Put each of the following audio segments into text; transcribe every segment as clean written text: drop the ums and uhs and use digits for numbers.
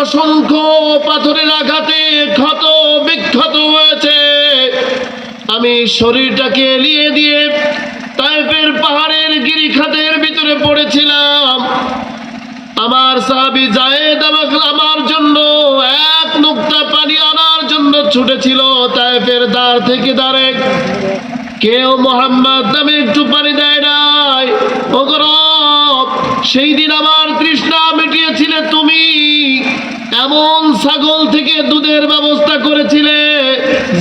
অসংখ্য পাথরের আঘাতে ক্ষত বিক্ষত হয়েছে। আমি শরীরটাকে এলিয়ে দিয়ে তায়েফের পাহাড়ের গিরিখাতের ভিতরে পড়েছিলাম। আমার সাহাবী যায়েদ আমার জন্য এক নুক্তা পানি আনার জন্য ছুটেছিল তায়েফের দ্বার থেকে দ্বারে। কেউ মোহাম্মদ নামে একটু পানি দেয় নাই। ও রব, সেই দিন আমার তৃষ্ণা মিটিয়েছিলে তুমি। এমন ছাগল থেকে দুধের ব্যবস্থা করেছিলে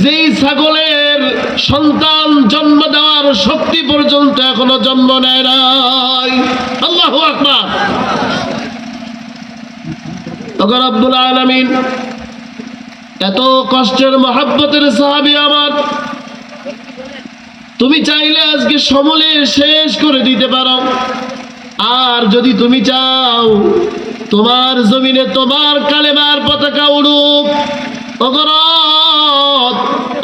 যেই ছাগলের সন্তান জন্ম দেওয়ার শক্তি পর্যন্ত এখনো জন্ম নেয় নাই। আল্লাহু আকবার। রব্বুল আলামিন এত কষ্টের মহব্বতের সাহাবী আমার, তুমি চাইলে আজকে সমূলে শেষ করে দিতে পারো। আর যদি তুমি চাও তোমার জমিনে তোমার কালেমার পতাকা উড়ুক।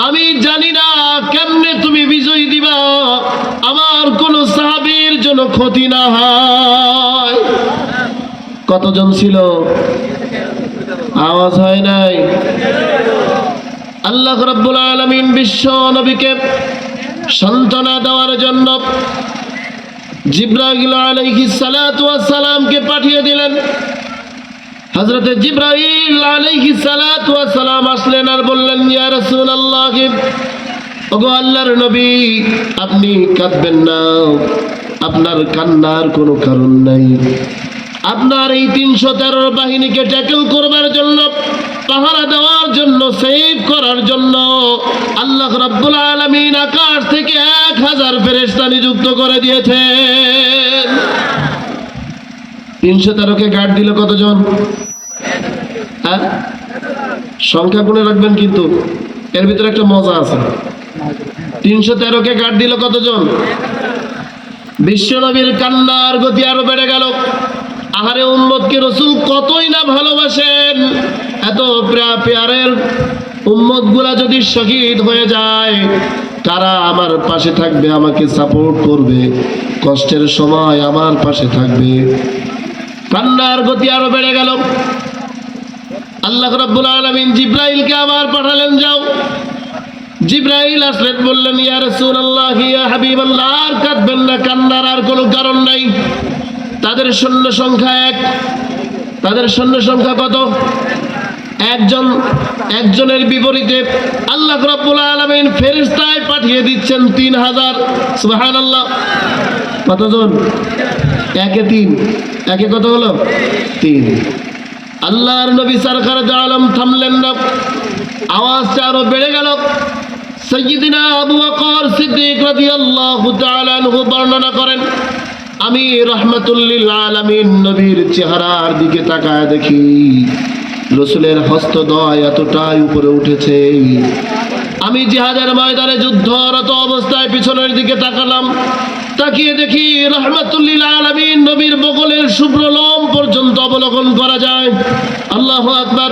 আমি জানি না কেমনে তুমি বিজয় দিবা, আমার কোন সাহাবীর জন্য ক্ষতি না হয়। কতজন ছিল? আওয়াজ হয় নাই। আল্লাহ রাব্বুল আলামিন বিশ্ব নবীকে সান্ত্বনা দেওয়ার জন্য জিবরাইল আলাইহিস সালাতু ওয়াস সালামকে পাঠিয়ে দিলেন। হযরত জিবরাইল আলাইহিস সালাতু ওয়াস সালাম আসলেন আর বললেন, ইয়া রাসূলুল্লাহ, ওগো আল্লাহর নবী, আপনি কাঁদবেন না, আপনার কান্নার কোনো কারণ নাই। আপনার এই 313 বাহিনীকে ট্যাকেল করবার জন্য, পাহারা দেওয়ার জন্য, সেভ করার জন্য আল্লাহ রাব্বুল আলামিন আকাশ থেকে 1000 ফেরেশতা নিযুক্ত করে দিয়েছেন। 313কে গার্ড দিল কতজন? হ্যাঁ, সংখ্যা গুণে রাখবেন, কিন্তু এর ভিতরে একটা মজা আছে। 313কে গার্ড দিল কতজন? বিশ্বনবীর কান্নার গতি আরো বেড়ে গেল। আহারে, উম্মতকে রাসূল কতই না ভালোবাসেন। এত প্রিয়ারের উম্মত গুলা যদি শহীদ হয়ে যায়, কারা আমার পাশে থাকবে, আমাকে সাপোর্ট করবে, কষ্টের সময় আমার পাশে থাকবে? কান্নার গতি আরো বেড়ে গেল। আল্লাহ রাব্বুল আলামিন জিবরাইলকে আবার পাঠালেন, যাও। জিবরাইল আসলেন, বললেন, ইয়া রাসূলুল্লাহ, ইয়া হাবিবাল্লাহ, আর কাঁদবেন না, কান্নার আর কোনো কারণ নাই। তাদের সৈন্য সংখ্যা 1। তাদের সৈন্য সংখ্যা কত? একজনের বিপরীতে আল্লাহ রাব্বুল আলামিন ফেরেশতায় পাঠিয়ে দিচ্ছেন 3000। সুবহানাল্লাহ। কতজন? 1-এ 3। 1-এ কত হলো? 3। আল্লাহর নবী সরকার আলম থামলেন না, আওয়াজটা আরো বেড়ে গেল। সাইয়্যিদিনা আবু বকর সিদ্দিক রাদিয়াল্লাহু তাআলা আনহু বর্ণনা করেন, আমি রাহমাতুল লিল আলামিন নবীর চেহারার দিকে তাকায় দেখি রাসূলের হস্তদ্বয় এতটাই উপরে উঠেছে। আমি জিহাদের ময়দানে যুদ্ধরত অবস্থায় পিছনের দিকে তাকালাম, তাকিয়ে দেখি রাহমাতুল লিল আলামিন নবীর বগলের শুভ্র লোম পর্যন্ত অবলোকন করা যায়। আল্লাহু আকবার।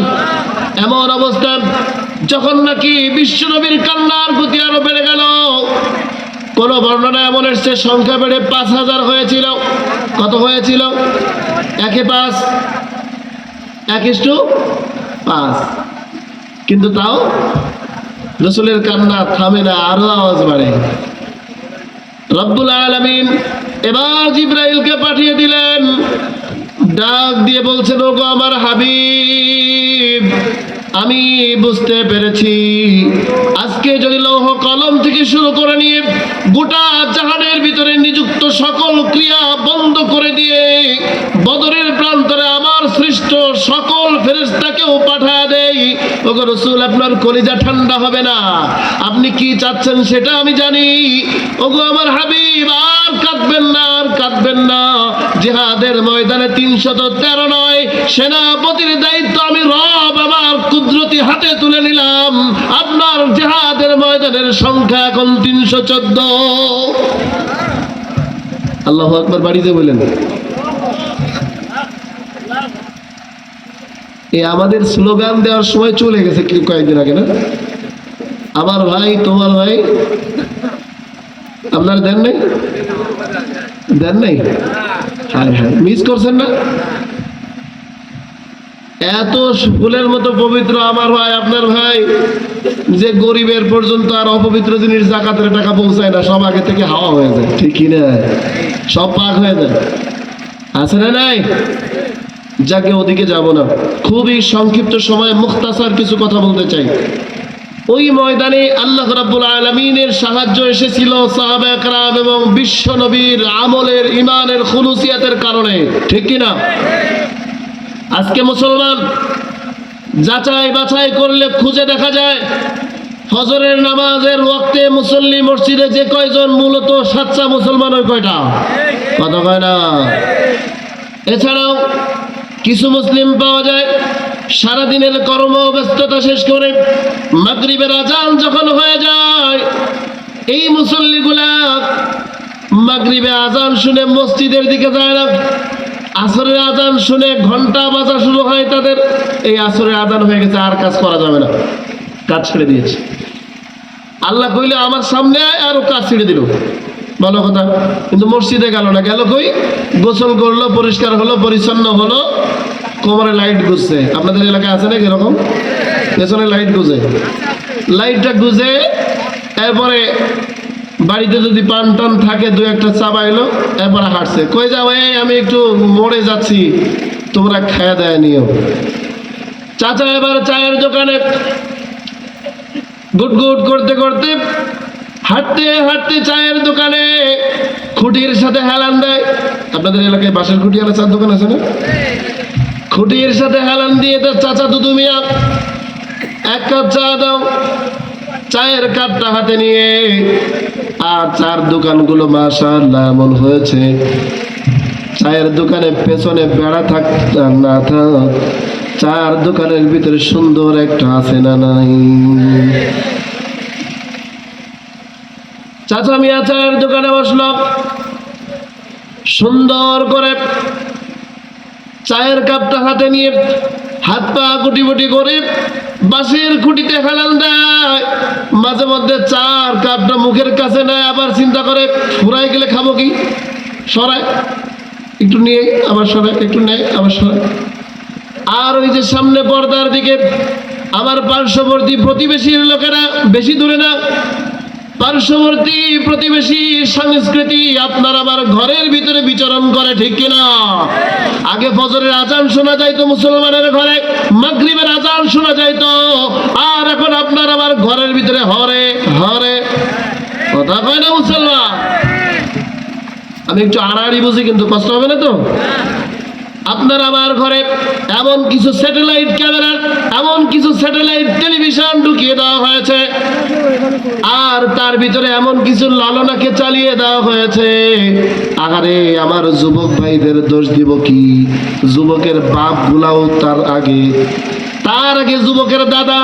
এমন অবস্থায় যখন নাকি বিশ্ব নবীর কান্নার গতি আরো বেড়ে গেল, কোন বর্ণনা এমন এসছে সংখ্যা বেড়ে 5000 হয়েছিল। কত হয়েছিল? 1-এ 5, 1:5। কিন্তু তাও রাসূলের কান্না থামে না, আরো আওয়াজ বাড়ে। রব্বুল আলামিন এবার জিবরাইলকে পাঠিয়ে দিলেন, ডাক দিয়ে বলছেন, ওগো আমার হাবিব, আমি বুঝতে পেরেছি আজকে যদি লৌহ কলম থেকে শুরু করে নিয়ে গোটা জাহানের ভিতরে নিযুক্ত সকল ক্রিয়া বন্ধ করে দিয়ে বদরের প্রান্তরে আমার সৃষ্ট সকল ফেরেশতাকেও পাঠা দেই, ওগো রাসূল, আপনার কলিজা ঠান্ডা হবে না। আপনি কি চাচ্ছেন সেটা আমি জানি। ওগো আমার হাবিব, আর কাঁদবেন না, আর কাঁদবেন না। জিহাদের ময়দানে 313 নয়, সেনাপতির দায়িত্ব আমি রব আমার কুদরতি হাতে তুলে নিলাম। আপনার জিহাদের ময়দানের সংখ্যা এখন 314। আল্লাহু আকবার। বাড়িতে বলেন। এই আমাদের স্লোগান দেওয়ার সময় চলে গেছে কয়েকদিন আগে, না? আমার ভাই, তোমার ভাই, আপনার দেন নাই? দেন নাই? হ্যাঁ হ্যাঁ, মিস করছেন না? এত ফুলের মতো পবিত্র আমার ভাই, আপনার ভাই, যে গরিবের পর্যন্ত আর অপবিত্র জিনিস জাকাতের টাকা পৌঁছায় না, সব আগে থেকে হাওয়া হয়ে যায়, ঠিক কি না? সব পাক হয়ে যায়, আছে না নাই? যাকে ওদিকে যাব না, খুবই সংক্ষিপ্ত সময়ে মুখতাসার কিছু কথা বলতে চাই। ওই ময়দানে আল্লাহ রাব্বুল আলামিনের সাহায্য এসেছিল সাহাবা একরাম এবং বিশ্ব নবীর আমলের, ইমানের, খুলুসিয়াতের কারণে, ঠিক কি না? আজকে মুসলমান যাচাই বাছাই করলে খুঁজে দেখা যায় ফজরের নামাজের ওয়াক্তে মুসল্লি মসজিদে যে কয়জন, মূলত সাচ্চা মুসলমান ওই কয়টা? কথা কয় না। এছাড়াও কিছু মুসলিম পাওয়া যায় সারাদিনের কর্মব্যস্ততা শেষ করে মাগরিবের আজান যখন হয়ে যায়, এই মুসল্লিগুলা মাগরিবে আজান শুনে মসজিদের দিকে যায় না, আসরের আজান শুনে ঘন্টা বাজা শুরু হয় তাদের, এই আসরের আজান হয়ে গেছে, আর কাজ করা যাবে না, কাজ ছেড়ে দিয়েছে। আল্লাহ কইলে আমার সামনে আয়, আর কাজ ছেড়ে দিল, ভালো কথা। কিন্তু মসজিদে গেল না, গেল কই? গোসল করলো, পরিষ্কার হলো, পরিচ্ছন্ন হলো, কোমরে লাইট গুজছে। আপনাদের এলাকায় আছে নাকি এরকম? পেছনে লাইট গুজে, লাইটটা গুজে এরপরে বাড়িতে যদি পান টান থাকে দু একটা চাবাইলো, এরপরে হাঁটছে। কই যাও? এই আমি একটু মোড়ে যাচ্ছি, তোমরা খায়া দেয় নিও। চাচা এবার চায়ের দোকানে গুট গুট করতে করতে হাঁটতে হাঁটতে চায়ের দোকানে খুঁটির সাথে হেলান দেয়। আপনাদের এলাকায় বাঁশের খুঁটি আর চার দোকান আছে না? খুঁটির সাথে হেলান দিয়ে তার চাচা দুদু মিয়া, এক কাপ চা দাও। চায়ের কাপটা হাতে নিয়ে, আর চার দোকানগুলো মাশাআল্লাহ এমন হয়েছে, চায়ের দোকানে পেছনে বেড়া থাক না থাক, চার দোকানের ভিতরে সুন্দর একটা আছে না নাই? চাচা মিয়া চায়ের দোকানে বসল, সুন্দর করে চায়ের কাপটা হাতে নিয়ে হাত পা গুটি গুটি করে বাঁশের খুঁটিতে হেলান দেয়। মাঝে মধ্যে চার কাপটা মুখের কাছে নেয়, আবার চিন্তা করে ফুরাই গেলে খাবো কি, সরায় একটু নিয়ে আবার সরায়, একটু নেয় আবার সরায়। আর ওই যে সামনে পর্দার দিকে আমার পার্শ্ববর্তী প্রতিবেশীর লোকেরা, বেশি দূরে না, পার্শ্ববর্তী প্রতিবেশী সংস্কৃতি আপনার আমার ঘরের ভিতরে বিচরণ করে, ঠিক কিনা? আগে ফজরের আজান শোনা যাইতো মুসলমানের ঘরে, মাগরিবের আজান শোনা যাইতো, আর এখন আপনার আমার ঘরের ভিতরে হরে হরে, কথা কয় না মুসলমান? আমি একটু আড়াআড়ি বুঝি, কিন্তু কষ্ট হবে না তো? আপনার আমার ঘরে এমন কিছু স্যাটেলাইট ক্যামেরা, এমন কিছু স্যাটেলাইট টেলিভিশন ঢুকিয়ে দেওয়া হয়েছে, আর তার ভিতরে এমন কিছু লালনাকে চালিয়ে দেওয়া হয়েছে। আহারে আমার যুবক ভাইদের দোষ দিব কি? যুবকের বাপ গুলাও তার আগে যুবকের দাদা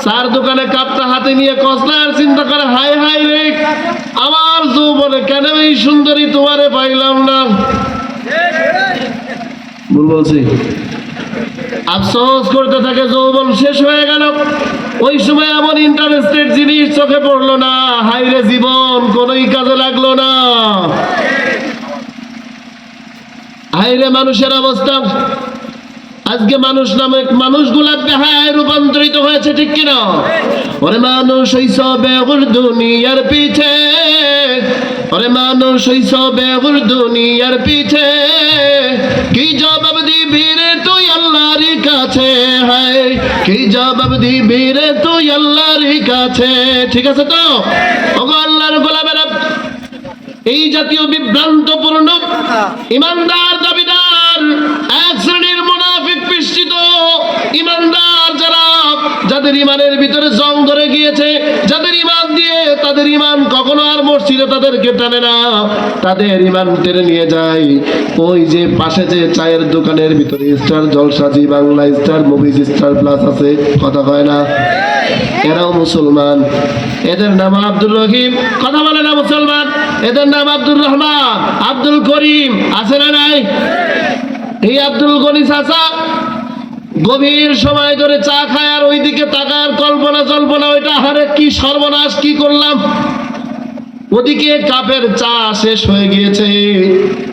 চার দোকানে কাপটা হাতে নিয়ে কসলার চিন্তা করে, হাই হাই রে আমার যৌবনে, কেন এই সুন্দরী তোমারে পাইলাম না। ভুল বলছি? আফসোস করতে থাকে, যৌবন শেষ হয়ে গেল। ওই সময় এমন ইন্টারেস্টেড জিনিস চোখে পড়লো না, হাই রে জীবন কোনোই কাজে লাগলো না। হাই রে মানুষের অবস্থা, আজকে মানুষ নামে মানুষগুলা বেহায় রূপান্তরিত হয়েছে, ঠিক কিনা? ওরে মানুষ হইছ বেগুর দুনিয়ার পিছে, ওরে মানুষ হইছ বেগুর দুনিয়ার পিছে, কি জবাব দিবি রে তুই আল্লাহর কাছে, হায় কি জবাব দিবি রে তুই আল্লাহর কাছে। ঠিক আছে তো? ওগো আল্লাহর গোলামেরা, এই জাতীয় বিভ্রান্তপূর্ণ ইমানদার দাবিদার এক শ্রেণীর মুনাফিক পিষ্টিত ইমানদার, যাদের ইমানের ভিতরে জং ধরে গিয়েছে, যাদের ইমান দিয়ে তাদের ইমান কখনো আর মসজিদে তাদেরকে টানে না, তাদের ইমান টেনে নিয়ে যায় ওই যে পাশে যে চায়ের দোকানের ভিতরে Star Jalsha, Zee Bangla, Star Movies, Star Plus আছে, কথা কয় না? এরাও মুসলমান, এদের নাম আব্দুর রহিম, কথা বলে না মুসলমান? এদের নাম আব্দুর রহমান, আব্দুল করিম, আছে না নাই? এই আব্দুল গনি চাচা গভীর সময় ধরে চা খায়, আর ওইদিকে তাকার কল্পনা জল্পনা, ওইটা হারে কি সর্বনাশ, কি করলাম। ওদিকে কাপের চা শেষ হয়ে গিয়েছে,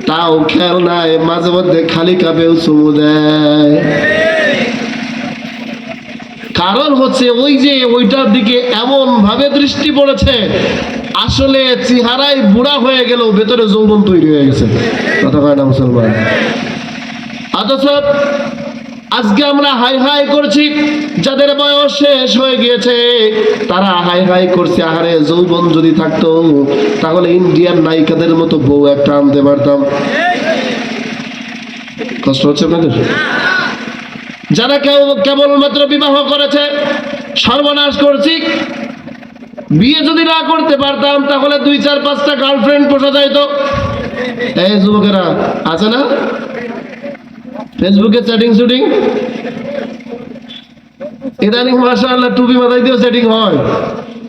তাও খেয়াল নাই, মাঝে মধ্যে খালি কাপেও চুমু দেয়। কারণ হচ্ছে ওই যে ওইটার দিকে এমন ভাবে দৃষ্টি পড়েছে, আসলে চেহারায় বুড়া হয়ে গেল, ভেতরে যৌবন তৈরি হয়ে গেছে। কথা কয় না মুসলমান? অথচ আজকে আমরা হাই হাই করছি, যাদের বয়স শেষ হয়ে গিয়েছে তারা হাই হাই করছে, আহারে যৌবন যদি থাকতো তাহলে ইন্ডিয়ান নায়িকাদের মতো বউ একটা আনতে পারতাম। কষ্ট হচ্ছে আপনাদের? যারা কেবলমাত্র বিবাহ করেছে, সর্বনাশ করছি। বিয়ে যদি না করতে পারতাম তাহলে 2, 4, 5টা গার্লফ্রেন্ড পোষা যাইতো। এই যুবকেরা আছে না ফেসবুকে চ্যাটিং শুটিং, ইদানিং মাশাআল্লাহ টুপি মাথায় দিয়েও চ্যাটিং হয়।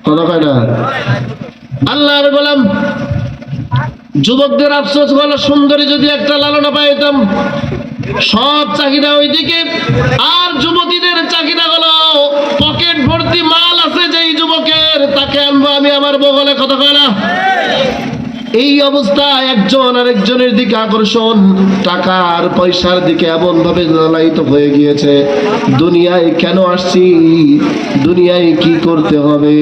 কথা কয় না? আল্লাহর গোলাম, যুবকদের আফসোস হলো সুন্দরী যদি একটা লালনা পাইতাম, সব চাহিদা ওইদিকে, আর যুবতীদের চাহিদা হলো পকেট ভর্তি মাল আছে যেই যুবকের, তাকে আনবো আমি আমার বগলে। কথা কয় না? এই অবস্থায় একজন আরেকজনের দিকে আকর্ষণ, টাকা আর পয়সার দিকে এমন ভাবে লালায়িত হয়ে গিয়েছে। দুনিয়ায় কেন আসছি, দুনিয়ায় কি করতে হবে,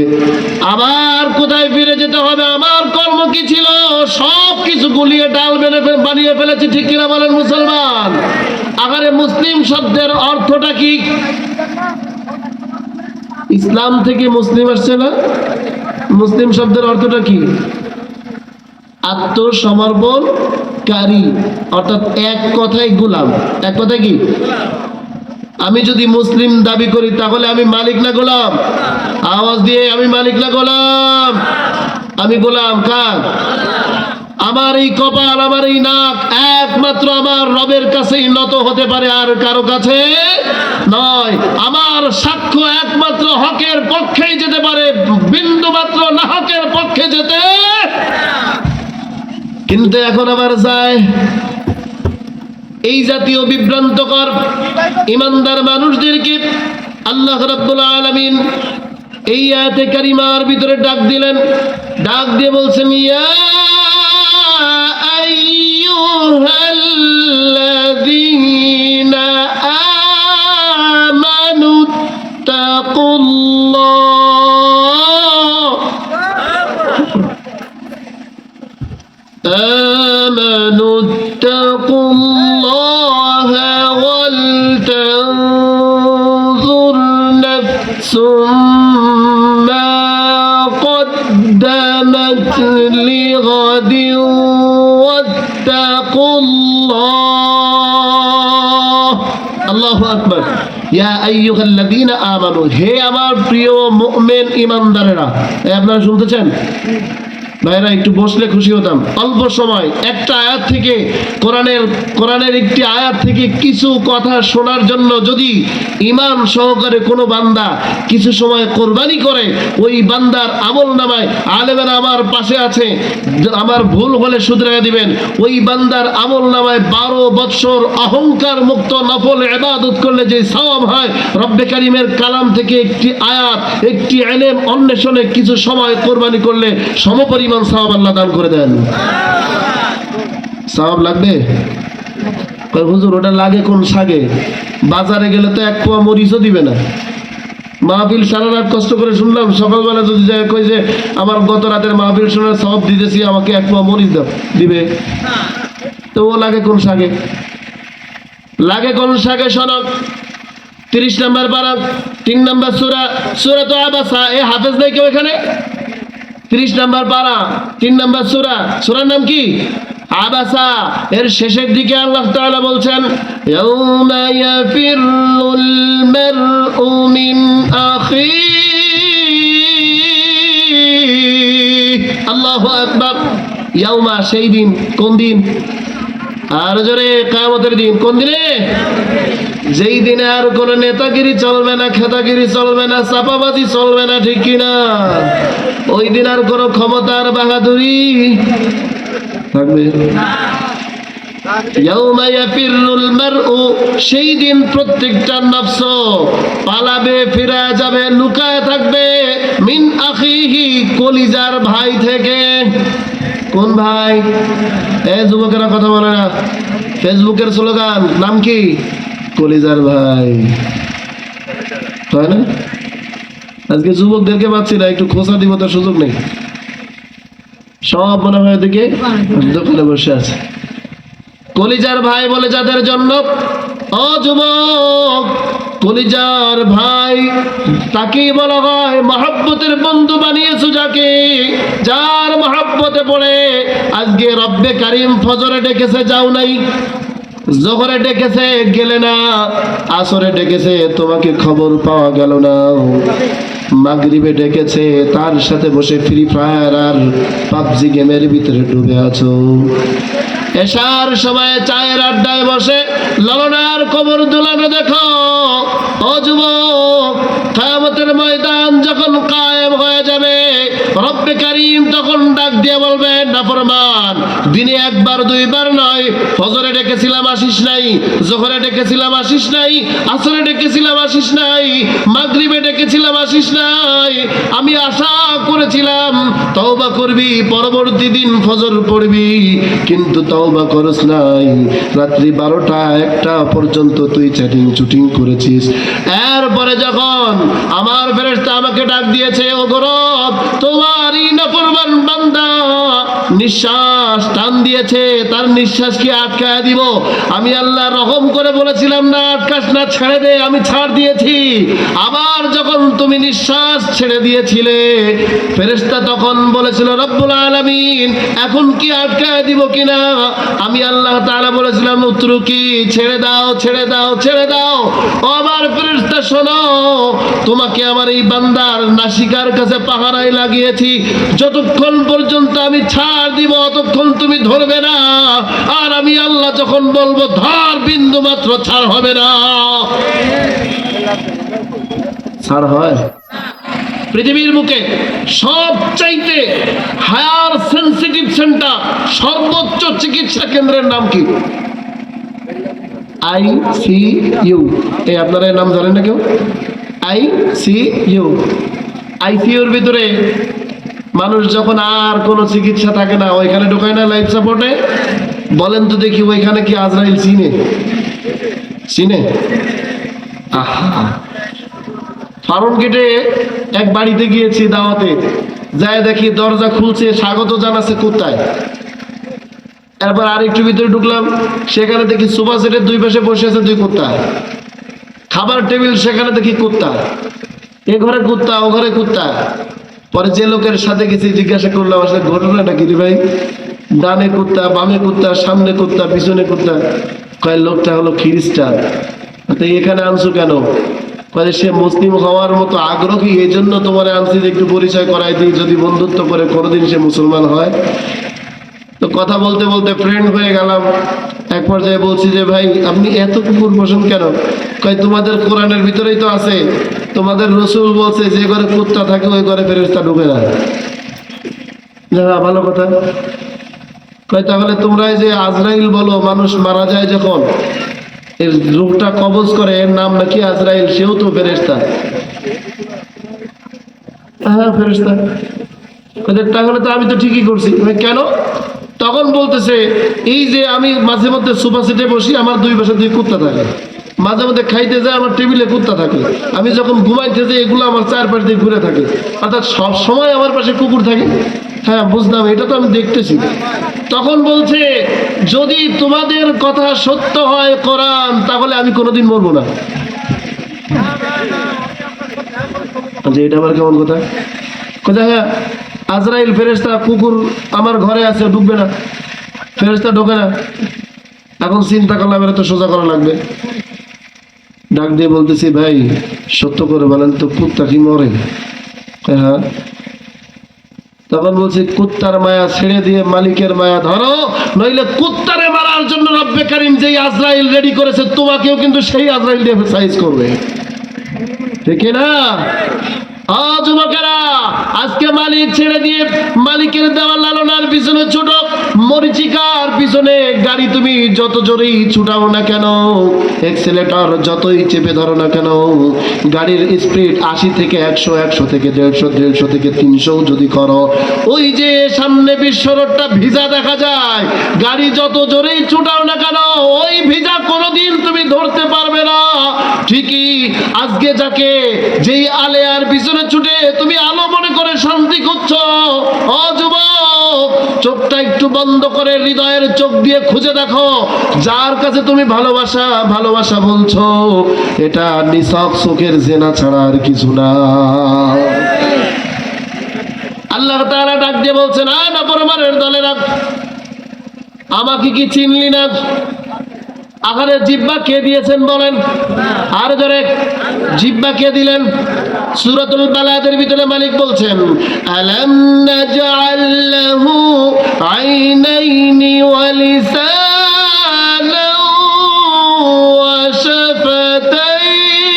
আবার কোথায় ফিরে যেতে হবে, আমার কর্ম কি ছিল, সব কিছু গুলিয়ে ডাল বানিয়ে ফেলেছি। ঠিক কিনা বলেন মুসলমান? আগারে মুসলিম শব্দের অর্থটা কি? ইসলাম থেকে মুসলিম আসছে না? মুসলিম শব্দের অর্থটা কি? আত্মসমর্পণকারী, অর্থাৎ এক কথায় গোলাম। এক কথায় কি? আমি যদি মুসলিম দাবি করি তাহলে আমি মালিক না গোলাম? আওয়াজ দিয়ে, আমি মালিক না গোলাম? আমি গোলাম কার? আমার এই কপাল, আমার এই নাক একমাত্র আমার রবের কাছেই নত হতে পারে, আর কারো কাছে নয়। আমার সাক্ষ্য একমাত্র হকের পক্ষেই যেতে পারে, বিন্দু মাত্র না হকের পক্ষে যেতে। কিন্তু এখন আবার যায় এই জাতীয় বিভ্রান্তকর ইমানদার মানুষদেরকে আল্লাহ রাব্বুল আলামিন এই আয়াতে কারিমার ভিতরে ডাক দিলেন। ডাক দিয়ে বলছেন, ইয়া আইয়ুহাল্লাযীনা আমানু তাকুল্লাহ آمنوا اتقوا الله ولتنظر نفس ما قدمت لغد واتقوا الله الله أكبر ইয়া আইয়ুহাল্লাযীনা আমানু, হে আমার প্রিয় মুমিন ঈমানদারেরা। আপনারা শুনতেছেন? ভাইরা একটু বসলে খুশি হতাম। অল্প সময় একটা আয়াত থেকে, কোরআনের একটি আয়াত থেকে কিছু কথা শোনার জন্য যদি ঈমান সহকারে কোনো বান্দা কিছু সময় কোরবানি করে, ওই বান্দার আমল নামায়, আলেমেরা আমার পাশে আছে, আমার ভুল হলে শুধরে দিবেন, ওই বান্দার আমল নামায় 12 বৎসর অহংকার মুক্ত নফল ইবাদত করলে যে সওয়াব হয়, রব্বে কারীমের কালাম থেকে একটি আয়াত, একটি ইলম অন্বেষণে কিছু সময় কোরবানি করলে সমপরিমাণ সওয়াব আল্লাহ দান করে দেন। সওয়াব লাগবে? হুজুর ওটা লাগে কোন শাকে? বাজারে গেলে তো 1 পোয়া মরিচও দিবে না। মাহফিল সারা রাত কষ্ট করে শুনলাম, সকালবেলা যদি যায় কই যে আমার গত রাতের মাহফিল শোনার সওয়াব দিতেছি, আমাকে 1 পোয়া মরিচ দাও, দিবে? তো ও লাগে কোন শাকে? লাগে কোন শাকে? শোনক 30 নম্বর পারা 3 নম্বর সূরা, সূরাত আবাসা। এ হাফেজ নাই কেউ এখানে? 30 নম্বর পারা 3 নম্বর সূরা, সূরার নাম কি? আবাসা। এর শেষের দিকে আল্লাহ তাআলা বলছেন, ইয়াউমা ইয়াফিরুল মারউ মিন আখিহি। আল্লাহু আকবার। ইয়াউমা, সেই দিন। কোন দিন? আর জোরে, কিয়ামতের দিন। কোন দিনে? যেই দিনে আর কোনো নেতাগিরি চলবে না, খেতাগিরি চলবে না, চাপাবাজি চলবে না। ঠিক কিনা? ওই দিন আর কোনো ক্ষমতার বাহাদুরি থাকবে? ইয়াউমা ইয়াফিরুল মারউ, সেই দিন প্রত্যেকটা নফস পালাবে, ফিরে যাবে, লুকায় থাকবে, মিন আখিহি, কলিজার ভাই থেকে। কোন ভাই? যুবকেরা কথা বলে না, ফেসবুকের স্লোগান নাম কি? কলিজার ভাই, তাই না? আজকে যুবকদেরকে পাচ্ছি না, একটু খোঁচা দিব তার সুযোগ নেই, সব মনে হয় দিকে দোকানে বসে আছে। কলিজার ভাই বলে যাদের জন্য, ও যুবক, কলিজার ভাই তাকেই বলা হয় মহব্বতের বন্ধু বানিয়েছো যাকে, যার মহব্বতে পড়ে আজকে রব্বে কারিম ফজরে ডেকেছে যাও নাই, জোহরে ডেকেছে গেলে না, আসরে ডেকেছে তোমাকে খবর পাওয়া গেল না, মাগরিবে ডেকেছে তার সাথে বসে ফ্রি ফায়ার আর পাবজি গেমের ভিতরে ডুবে আছো, এশার সময় চায়ের আড্ডায় বসে ললনার কবর দুলানো দেখো। ও যুবক, কিয়ামতের ময়দান যখন কায়েম হয়ে যাবে, রব্বে কারীম তখন ডাক দিয়ে বলবেন, নাফরমান, দিনে একবার দুইবার নয়, ফজরে ডেকেছিলাম আসিস নাই, জোহরে ডেকেছিলাম আসিস নাই, আসরে ডেকেছিলাম আসিস নাই, মাগরিবে ডেকেছিলাম আসিস নাই, আমি আশা করেছিলাম তওবা করবি, পরবর্তী দিন ফজর পড়বি, কিন্তু তওবা করস নাই, রাত্রি 12টা-1টা পর্যন্ত তুই চ্যাটিং চুটিং করেছিস। এরপরে যখন আমার ফেরেশতা আমাকে ডাক দিয়েছে, ও গরব, তোমারই নাফরমান বান্দা নিঃশ্বাস টান দিয়েছে, তার নিঃশ্বাস কি আটকায় দিব? আমি আল্লাহ রহম করে বলেছিলাম না আটকাস না, ছেড়ে দে, আমি ছাড় দিয়েছি। আবার যখন তুমি নিঃশ্বাস ছেড়ে দিয়েছিলে, ফেরেশতা তখন বলেছিল, রব্বুল আলামিন এখন কি আটকায় দিব কিনা? আমি আল্লাহ তাআলা বলেছিলাম, উতরুকি, ছেড়ে দাও, ছেড়ে দাও, ছেড়ে দাও। ও আমার ফেরেশতা শোনো, তোমাকে আমার এই বান্দার নাসিকার কাছে পাহারায় লাগিয়েছি, যতক্ষণ পর্যন্ত আমি ছাড় দিব ততক্ষণ তুমি ধরবে না, আর আমি আল্লাহ যখন বলবো ধর, বিন্দু মাত্র ছাড় হবে না। ছাড় হয়? পৃথিবীর বুকে সবচাইতে হায়ার সেন্সিটিভ সেন্টার, সর্বোচ্চ চিকিৎসা কেন্দ্রের নাম কি? ICU। এই আপনারা এর নাম জানেন না কেউ? ICU। ICUর ভিতরে মানুষ যখন আর কোনো চিকিৎসা থাকে না, ওইখানে ঢোকায় না লাইফ সাপোর্টে। বলেন তো দেখি, ওইখানে কি আজরাইল চিনে? চিনে? আহা, ফার্ম গেটে এক বাড়িতে গিয়েছি দাওয়াতে, যায় দেখি দরজা খুলছে, স্বাগত জানাচ্ছে কুত্তায়। এরপর আরেকটু ভিতরে ঢুকলাম, সেখানে দেখি সোফা সেটের দুই পাশে বসে আছে দুই কুত্তা, খাবার টেবিল সেখানে দেখি কুত্তা, এ ঘরে কুত্তা, ও ঘরে কুত্তা। পরে যে লোকের সাথে গেছি জিজ্ঞাসা করলাম, আসলে ঘটনাটা কি রে ভাই? ডানে কুত্তা, বামে কুত্তা, সামনে কুত্তা, পিছনে কুত্তা। কয় লোকটা হলো খ্রিস্টান। তো এখানে আনছো কেন? কয় সে মুসলিম হওয়ার মতো আগ্রহী, এই জন্য তোমার আনছি, একটু পরিচয় করাই দিই, যদি বন্ধুত্ব করে কোনোদিন সে মুসলমান হয়। তো কথা বলতে বলতে ফ্রেন্ড হয়ে গেলাম। এক পর্যায়ে বলছি যে, ভাই আপনি এত কুকুর পোষণ কেন? কয় তোমাদের কোরআনের ভিতরেই তো আছে, তোমাদের রসুল বলছে যে ঘরে কুত্তা থাকে ওই ঘরে ফেরেশতা ঢুকে না। ভালো কথা। কয় তাহলে তোমরা যে আজরাইল বলো, মানুষ মারা যায় যখন, এর রূপটা কবজ করে, এর নাম নাকি আজরাইল, সেও তো ফেরেশতা। হ্যাঁ ফেরেশতা। তাহলে তো আমি তো ঠিকই করছি। কেন? তখন বলতেছে, এই যে আমি মাঝে মধ্যে সোফা সেটে বসি, আমার দুই পাশে দুই কুত্তা থাকে, মাঝে মধ্যে খাইতে যায় আমার টেবিলে কুত্তা থাকে, আমি যখন ঘুমাইতে যাই এগুলো আমার চারপাশ দিয়ে ঘুরে থাকে, অর্থাৎ সব সময় আমার পাশে কুকুর থাকে। হ্যাঁ বুঝলাম, এটা তো আমি দেখতেছি। তখন বলছে, যদি তোমাদের কথা সত্য হয় কোরআন, তাহলে আমি কোনোদিন মরবো না। এটা আবার কেমন কথা? কোথায়? হ্যাঁ, আজরাইল ফেরেশতা, কুকুর আমার ঘরে আছে, ঢুকবে না, ফেরেশতা ঢোকে না। এখন চিন্তা করলাম, এটা তো সোজা করা লাগবে। ডাক দিয়ে বলতেছি, ভাই সত্য করে বলেন তো, কুত্তা কি মরে? হ্যাঁ। তখন বলছি, কুত্তার মায়া ছেড়ে দিয়ে মালিকের মায়া ধরো, নইলে কুত্তারে মারার জন্য রব্বে কারীম যেই আজরাইল রেডি করেছে, তোমাকেও কিন্তু সেই আজরাইল দিয়ে সাইজ করবে, ঠিক না? যুবকেরা, আজকে মালিক ছেড়ে দিয়ে মালিকের দেওয়া লালনার পিছনে ছুটো, মরিচিকার পিছনে গাড়ি তুমি যত জোরেই ছুটাও না কেন, এক্সেলেটর যতই চেপে ধরো না কেন, গাড়ির স্পিড 80 থেকে 100, 100 থেকে 150, 150 থেকে 300 যদি করো, ওই যে সামনে বিশ্ব রোডটা ভিজা দেখা যায়, গাড়ি যত জোরেই ছুটাও না কেন ওই ভিজা কোনোদিন তুমি ধরতে পারবে না। ঠিকই আজকে যাকে যেই আলেয়ার পিছনে ছুটে তুমি আলো মনে করে শান্তি খুঁজছো, ও যুবক, চোখটা একটু বন্ধ করে হৃদয়ের চোখ দিয়ে খুঁজে দেখো, যার কাছে তুমি ভালোবাসা ভালোবাসা বলছো, এটা নিছক চোখের জেনা ছাড়া আর কিছু না। আল্লাহ তাআলা ডাক দিয়ে বলছেন, না পরমারের দলেরা, আমাকে কি চিনলি না? আখারে জিহ্বা কে দিয়েছেন বলেন? আর জোরে, জিহ্বা কে দিলেন? সূরাতুল বালাদের ভিতরে মালিক বলছেন, আলাম নাজআল লাহু আইনাইনি ওয়া লিসানান ওয়া শাফাতাইন।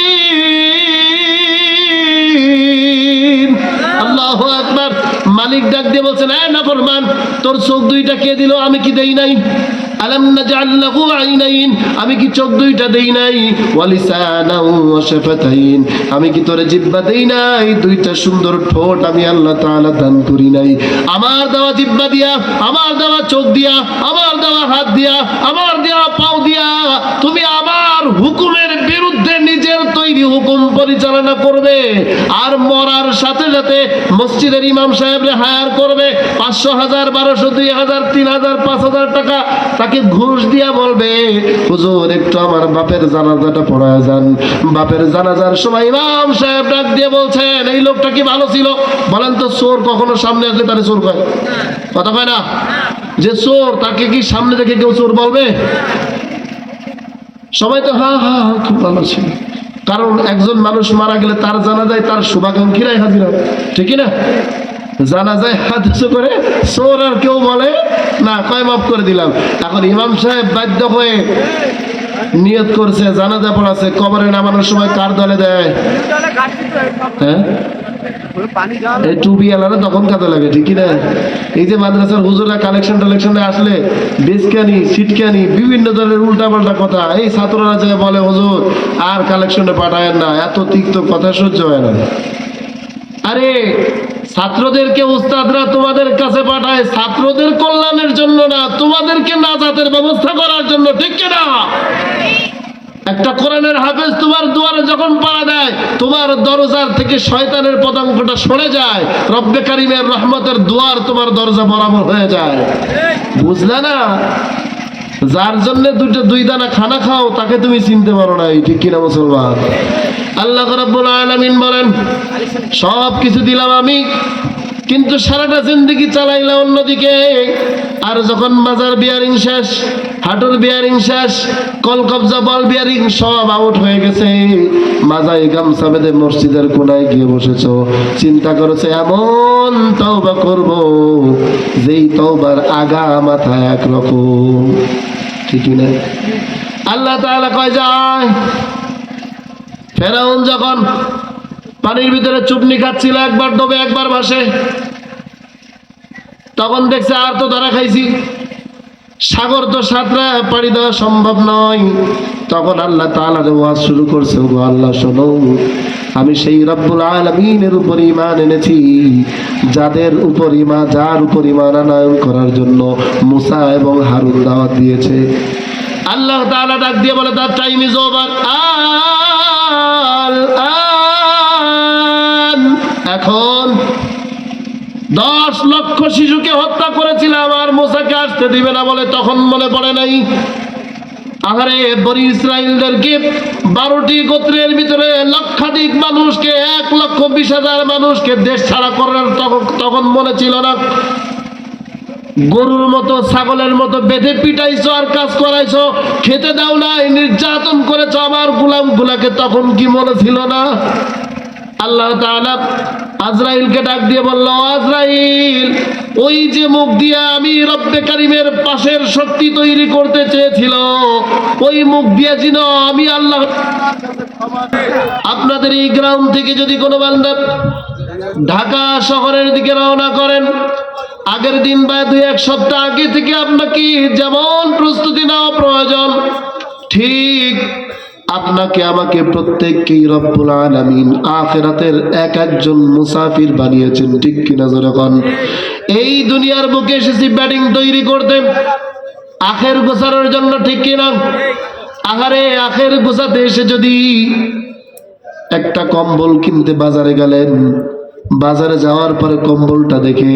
আল্লাহু আকবার। মালিক ডাক দিয়ে বলছেন, নাফরমান, তোর চোখ দুইটা কে দিল? আমি কি দেই নাই? আলাম নাজআল লাহু আইনাইন, আমি কি চোখ দুইটা দেই নাই? ওয়া লিসানান ওয়া শাফাতাইন, আমি কি তোরে জিহ্বা দেই নাই? দুইটা সুন্দর ঠোঁট আমি আল্লাহ তাআলা দান করি নাই? আমার দেওয়া জিহ্বা দিয়া, আমার দেওয়া চোখ দিয়া, আমার দেওয়া হাত দিয়া, আমার দেওয়া পাও দিয়া তুমি আমার হুকুমের বিরুদ্ধে নিজের তৈরি হুকুম পরিচালনা করবে, আর মরার সাথে সাথে মসজিদের ইমাম সাহেবরে হায়ার করবে, 500, 1000, 1200, 2000, 3000, 5000 টাকা তাকে ঘুষ দিয়া বলবে, হুজুর একটু আমার বাপের জানাজাটা পড়ায় যান। বাপের জানাজার সময় ইমাম সাহেব ডাক দিয়ে বলছেন, এই লোকটা কি ভালো ছিল? বলেন তো, চোর কখনো সামনে আসলে তারে চোর কয়? কথা কয় না? যে চোর তাকে কি সামনে থেকে কেউ চোর বলবে? সবাই তো হা হা খুব ভালো ছিল, কারণ একজন মানুষ মারা গেলে তার জানাজায় তার শুভাকাঙ্ক্ষীরাই হাজির হবে, ঠিক না? জানাজায় হাত উঁচু করে চোর আর কেউ বলে না, কয় মাফ করে দিলাম। এখন ইমাম সাহেব বাধ্য হয়ে নিয়ত করছে, জানাজা পড়াছে, কবরে নামানোর সময় কার দলে দেয়? হ্যাঁ, এই টুপিওয়ালারা তখন কাজে লাগে, ঠিক না? এই যে মাদ্রাসার হুজুরা কালেকশন টালেকশনে আসলে বেচকানি সিটকানি বিভিন্ন ধরনের উল্টা পাল্টা কথা এই ছাত্ররা যে বলে, হুজুর আর কালেকশনে পাঠায়েন না, এত তিক্ত কথা সহ্য হয় না। আরে ছাত্রদেরকে উস্তাদরা তোমাদের কাছে পাঠায় ছাত্রদের কল্যাণের জন্য না, তোমাদেরকে নাজাতের ব্যবস্থা করার জন্য, ঠিক না? একটা কোরআনের হাফেজ তোমার দুয়ারে যখন পাড়া দেয়, তোমার দরজার থেকে শয়তানের পদাঙ্কটা সরে যায়, রব্বে কারিমের রহমতের দুয়ার তোমার দরজা বরাবর হয়ে যায়। বুঝলে না? যার জন্য দুই দানা খানা খাও তাকে তুমি চিনতে পারো না, ঠিক কিনা মুসলমান? আল্লাহ রাব্বুল আলামিন বলেন, সব কিছু দিলাম আমি, কিন্তু সারাটা জিন্দেগি চালাইলাম অন্যদিকে। আর যখন মাজার বিয়ারিং শেষ, হাঁটুর বিয়ারিং শেষ, কলকবজা বল বিয়ারিং সব আউট হয়ে গেছে, মাজায় গামছা বেঁধে মসজিদের কোনায় গিয়ে বসেছ, চিন্তা করেছে এমন তওবা করব যেই তওবার আগা মাথা একরকম, ঠিক না? আল্লাহ তাআলা কয় যায়, ফেরাউন যখন পানির ভিতরে চুপনি খাচ্ছিল, একবার ডোবে একবার ভাসে, তখন দেখছে আর তো ধরা খাইছি, সাগর তো সাঁতরা পাড়ি দেওয়া সম্ভব নয়। তখন আল্লাহ তাআলা ওয়াজ শুরু করছে, গো আল্লাহ শোনো, আমি সেই রব্বুল আলামিনের উপর ঈমান এনেছি যার উপর ঈমান আনয়ন করার জন্য মুসা এবং হারুন দাওয়াত দিয়েছে। আল্লাহ তাআলা ডাক দিয়ে বলে, দ্যাট টাইম ইজ ওভার, এখন 10 লক্ষ শিশুকে হত্যা করেছিলাম আর মুসাকে আসতে দিবে না বলে তখন মনে পড়ে নাই? আহারে, বনি ইসরাইলদেরকে 12টি গোত্রের ভিতরে লক্ষাধিক মানুষকে, 1,20,000 মানুষকে দেশ ছাড়া করার তখন মনে ছিল না? গরুর মতো ছাগলের মতো বেঁধে পিটাইছো আর কাজ করাইছো, খেতে দাও নাই, নির্যাতন করেছো আমার গোলাম গুলাকে, তখন কি মনে ছিল না? আল্লাহ তাআলা আজরাইলকে ডাক দিয়ে বলল, আজরাইল, ওই যে মুখ দিয়ে আমি রব্বে কারিমের পাশের শক্তি তৈরি করতে চেয়েছিল, ওই মুখ দিয়ে যেন আমি আল্লাহ আপনাদের এই গ্রাম থেকে যদি কোনো বান্দা ঢাকা শহরের দিকে রওনা করেন, আগের দিন বা 2-1 সপ্তাহ আগে থেকে আপনাকে যেমন প্রস্তুতি নেওয়া প্রয়োজন, ঠিক আপনাকে আমাকে প্রত্যেককেই রব্বুল আলামিন আখিরাতের এক একজন মুসাফির বানিয়েছেন। ঠিক কিনা যখন এই দুনিয়ার বুকে এসেছি ব্যাটিং তৈরি করতে, আখের গোছানোর জন্য, ঠিক কিনা? আহারে আখের গোছাতে এসে যদি একটা কম্বল কিনতে বাজারে গেলেন, বাজারে যাওয়ার পরে কম্বলটা দেখে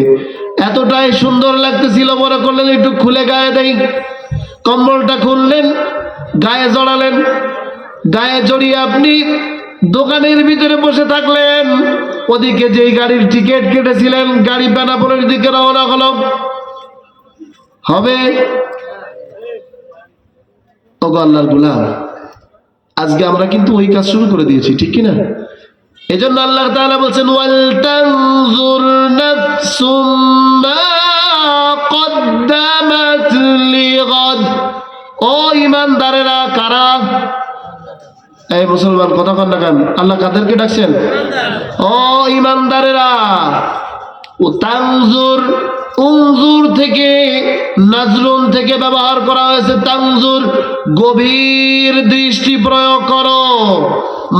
এতটাই সুন্দর লাগতেছিল, মনে করলেন একটু খুলে গায়ে দেই। কম্বলটা খুললেন, গায়ে জড়ালেন, গায়ে জড়িয়ে আপনি দোকানের ভিতরে বসে থাকলেন। ওদিকে যেই গাড়ির টিকিট কেটেছিলেন, গাড়ি বেনাপোলের দিকে রওনা হলো। হবে ওগো আল্লাহর গোলাম, আজকে আমরা কিন্তু ওই কাজ শুরু করে দিয়েছি, ঠিক কিনা? এজন্য আল্লাহ তাআলা বলছেন, ওয়াল তানজুর নাফসুম মা কদ্দামাত লিগাদ। ও ঈমানদারেরা, কারা? এই মুসলমান, কথা কন না কেন? আল্লাহ কাদেরকে ডাকছেন? ও ঈমানদারেরা। ও তানজুর, উনজুর থেকে, নাজরুন থেকে ব্যবহার করা হয়েছে তানজুর। গভীর দৃষ্টি প্রয়োগ করো,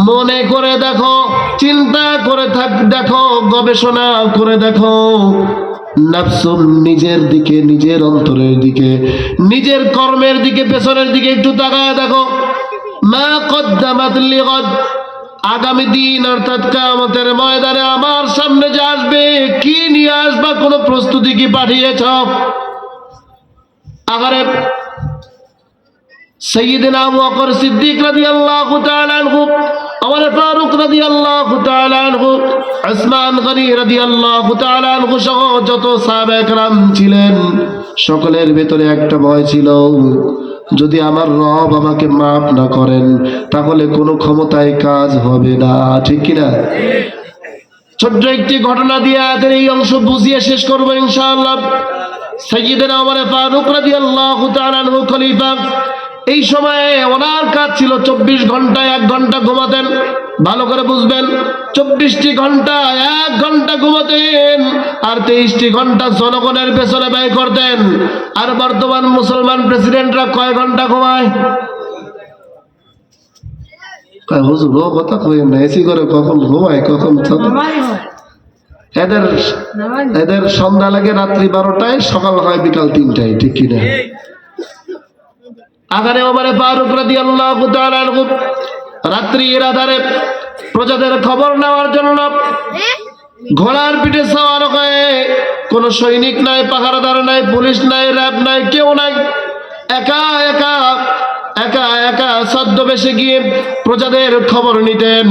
মনে করে দেখো, চিন্তা করে দেখো, গবেষণা করে দেখো। নাফসুম, নিজের দিকে, নিজের অন্তরের দিকে, নিজের কর্মের দিকে, পেছনের দিকে একটু তাকায় দেখো। মা কদ্দামাত লিগাদ, আগামী দিন অর্থাৎ কিয়ামতের ময়দানে আমার সামনে যে আসবে, কি নিয়ে আসবা? কোনো প্রস্তুতি কি পাঠিয়েছ? আগারে সাইয়্যিদিনা আবু বকর সিদ্দিক রাদিয়াল্লাহু তাআলা আনহু, ওমর ফারুক রাদিয়াল্লাহু তাআলা আনহু, উসমান গনি রাদিয়াল্লাহু তাআলা আনহু সহ যত সাহাবায়ে কেরাম ছিলেন, সকলের ভেতরে একটা ভয় ছিল, যদি আমার রব আমাকে মাফ না করেন তাহলে কোনো ক্ষমতায় কাজ হবে না। ঠিক কিনা? ছোট্ট একটি ঘটনা দিয়ে আয়াতের এই অংশ বুঝিয়ে শেষ করবো ইনশাআল্লাহ। সাইয়্যিদিনা ওমর ফারুক রাদিয়াল্লাহু তাআলা আনহু খলিফা, এই সময়ে ওনার কাজ ছিল 24 ঘন্টায় 1 ঘন্টা ঘুমাতেন। ভালো করে বুঝবেন, 24টি ঘন্টা 1 ঘন্টা ঘুমাতেন, আর 23টি ঘন্টা জনগণের পেছনে ব্যয় করতেন। আর বর্তমান মুসলমান প্রেসিডেন্টরা কয় ঘন্টা ঘুমায়? হুজুর ও কথা কই না, এসি করে কখন ঘুমায় কখন এদের সন্ধ্যা লাগে রাত্রি 12টায়, সকাল হয় বিকাল 3টায়। ঠিক কিনা? আগারে ওমর ফারুক রাদিয়াল্লাহু তাআলা আনহু রাত্রির আধারে প্রজাদের খবর নেওয়ার জন্য ঘোড়ার পিঠে সওয়ার হয়ে, কোন সৈনিক নাই, পাহারাদার নাই, পুলিশ নাই, র্যাব নাই, কেউ নাই, একা একা একা একা ছদ্মবেশে গিয়ে প্রজাদের খবর নিতেন।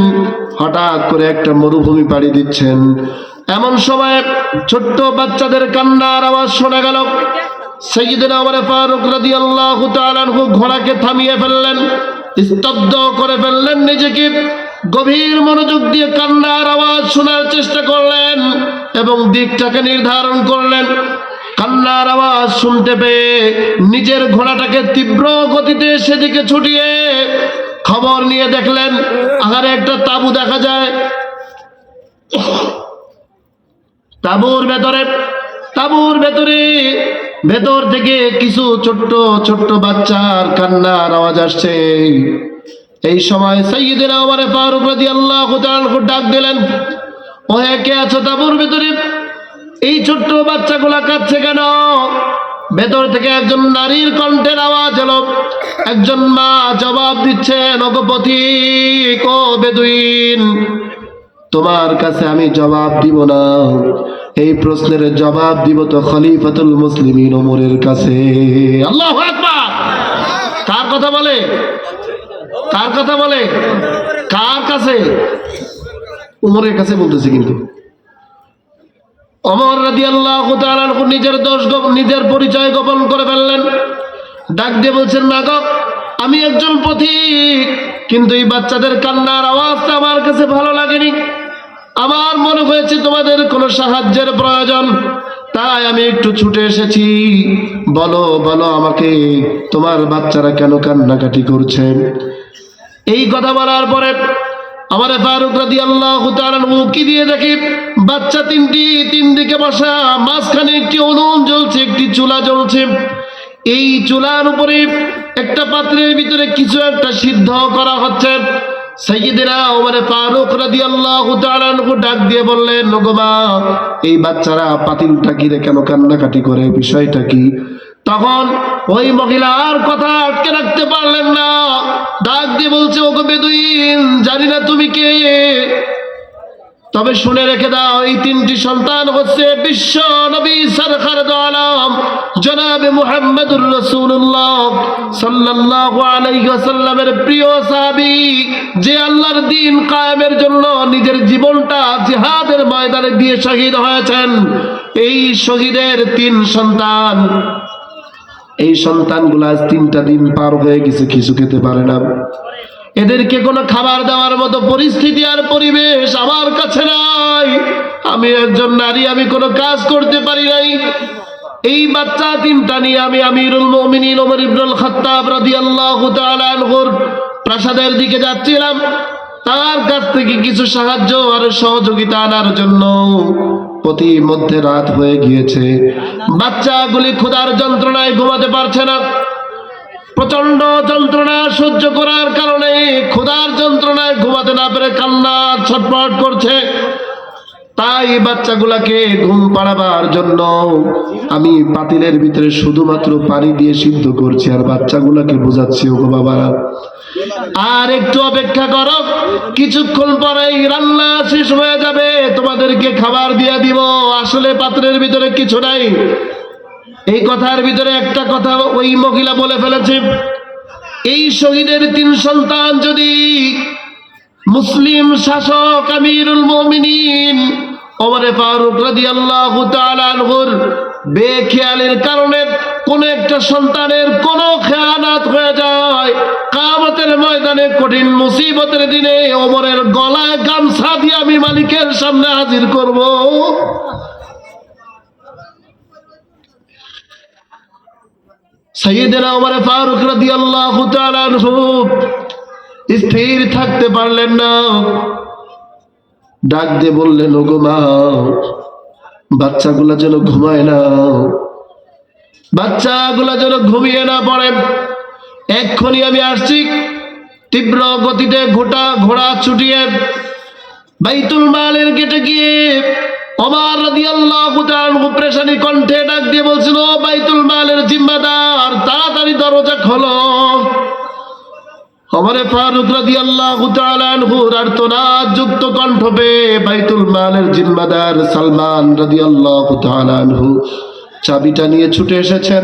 হঠাৎ করে একটা মরুভূমি পাড়ি দিচ্ছেন, এমন সময় ছোট্ট বাচ্চাদের কান্নার আওয়াজ শোনা গেল। সাইয়্যিদিনা ওমর ফারুক রাদিয়াল্লাহু তাআলা আনহু ঘোড়াকে থামিয়ে ফেললেন, স্তব্ধ করে ফেললেন নিজেকে, গভীর মনোযোগ দিয়ে কান্নার আওয়াজ শোনার চেষ্টা করলেন এবং দিকটাকে নির্ধারণ করলেন। কান্নার আওয়াজ শুনতে পেয়ে নিজের ঘোড়াটাকে তীব্র গতিতে সেদিকে ছুটিয়ে খবর নিয়ে দেখলেন, আহারে একটা তাঁবু দেখা যায়। তাঁবুর ভেতরে ভেতর থেকে কিছু ছোট্ট ছোট্ট বাচ্চার কান্নার আওয়াজ আসছে। এই সময় সাইয়্যিদিনা ওমর ফারুক রাদিয়াল্লাহু তাআলা আনহু ডাক দিলেন, ও হে, কে আছো তাঁবুর ভেতরে? এই ছোট্ট বাচ্চাগুলা কাঁদছে কেন? ভেতর থেকে একজন নারীর কণ্ঠের আওয়াজ এলো। একজন মা জবাব দিচ্ছেন, ওগো পথিক, ও বেদুইন, তোমার কাছে আমি জবাব দিব না, এই প্রশ্নের জবাব দিব তো খলিফাতুল মুসলিমিন ওমরের কাছে। আল্লাহু আকবার! কার কথা বলে? কার কথা বলে? কার কাছে? ওমরের কাছে বলতেছে। কিন্তু ওমর রাদিয়াল্লাহু তাআলা আনহু নিজের দোষ, নিজের পরিচয় গোপন করে ফেললেন। ডাক দিয়ে বলছেন, না গো, আমি একজন পথিক, কিন্তু এই বাচ্চাদের কান্নার আওয়াজটা আমার কাছে ভালো লাগেনি। আমার মনে হয়েছে তোমাদের কোনো সাহায্যের প্রয়োজন, তাই আমি একটু ছুটে এসেছি। বলো বলো আমাকে, তোমার বাচ্চারা কেন কান্নাকাটি করছে? এই কথা বলার পরে আমার ফারুক রাদিয়াল্লাহু তাআলা কি দিয়ে দেখি বাচ্চা তিন দিকে বসা, মাঝখানে একটি উনুন জ্বলছে, একটি চুলা জ্বলছে। এই চুলার উপরে একটা পাত্রের ভিতরে কিছু একটা সিদ্ধ করা হচ্ছে। সাইয়্যিদিনা ওমর ফারুক রাদিয়াল্লাহু তাআলা ডাক দিয়ে বললেন, ওগো মা, এই বাচ্চারা পাতিলটা ঘিরে কেন কান্নাকাটি করে, বিষয়টা কি? তখন ওই মহিলা আর কথা আটকে রাখতে পারলেন না, ডাক দিয়ে বলছে, ওগো বেদুইন, জানি না তুমি কে, তবে শুনে রেখে দাও, এই তিনটি সন্তান হচ্ছে বিশ্ব নবী সরকার দু আলম জনাবে মুহাম্মদুর রাসূলুল্লাহ সাল্লাল্লাহু আলাইহি ওয়াসাল্লামের প্রিয় সাহাবী, যে আল্লাহর দ্বীন কায়েমের জন্য নিজের জীবনটা জিহাদের ময়দানে দিয়ে শহীদ হয়েছেন। এই শহীদের তিন সন্তান, এই সন্তানগুলো আজ 3টা দিন পার হয়ে গেছে, কিছু খেতে পারে না। এদেরকে কোনো খাবার দেওয়ার মতো পরিস্থিতি আর পরিবেশ আমার কাছে নাই। আমি একজন নারী, আমি কোনো কাজ করতে পারি নাই। এই বাচ্চা 3টা নিয়ে আমি আমিরুল মুমিনিন ওমর ইবনুল খাত্তাব রাদিয়াল্লাহু তাআলা আনহুর প্রাসাদের দিকে যাচ্ছিলাম, তার কাছ থেকে কিছু সাহায্য আর সহযোগিতা আনার জন্য। প্রতিমধ্যে রাত হয়ে গিয়েছে, বাচ্চাগুলি ক্ষুধার যন্ত্রণায় ঘুমাতে পারছে না। প্রচন্ড যন্ত্রণা সহ্য করার কারণে ক্ষুধার যন্ত্রণায় ঘুমাতে না পেরে কান্না ছটফট করছে। তাই বাচ্চাগুলাকে ঘুম পাড়াবার জন্য আমি পাতিলের ভিতরে শুধুমাত্র পানি দিয়ে সিদ্ধ করছি আর বাচ্চাগুলাকে বোঝাচ্ছি, ওগো বাবারা, আর একটু অপেক্ষা করো, কিছুক্ষণ পরেই রান্না শেষ হয়ে যাবে, তোমাদেরকে খাবার দিয়ে দিব। আসলে পাত্রের ভিতরে কিছু নাই। এই কথার ভিতরে একটা কথা ওই মহিলা বলে ফেলেছে, এই শহীদের 3 সন্তান যদি মুসলিম শাসক আমিরুল মুমিনিন ওমর ফারুক রাদিয়াল্লাহু তাআলা আনহুর বেখেয়ালের কারণে কোন একটা সন্তানের কোন খেয়ানত হয়ে যায়, কিয়ামতের ময়দানে কঠিন মুসিবতের দিনে ওমরের গলায় গামছা দিয়ে আমি মালিকের সামনে হাজির করব। সাইয়্যিদনা ওমর ফারুক রাদিয়াল্লাহু তাআলা আনহু স্থির থাকতে পারলেন না, ডাক দিয়ে বললেন, ওগো মা, বাচ্চাগুলা যেন ঘুমায় না, বাচ্চাগুলা যেন ঘুমিয়ে না পড়ে। এক্ষুনি আমি আসছি। তীব্র গতিতে ঘোড়া ছুটিয়ে বাইতুল মালের গেটে গিয়ে ওমর রাদিয়াল্লাহু তাআলা আনহু পেরেশানি কণ্ঠে ডাক দিয়ে বলছিল, ও বাইতুল মালের জিম্মাদার, তাড়াতাড়ি দরজা খোলো। ওমর ফারুক রাদিয়াল্লাহু তাআলা আনহুর আর্তনাদ যুক্ত কণ্ঠ পেয়ে বাইতুল মালের জিম্মাদার সালমান রাদিয়াল্লাহু তাআলা আনহু চাবিটা নিয়ে ছুটে এসেছেন,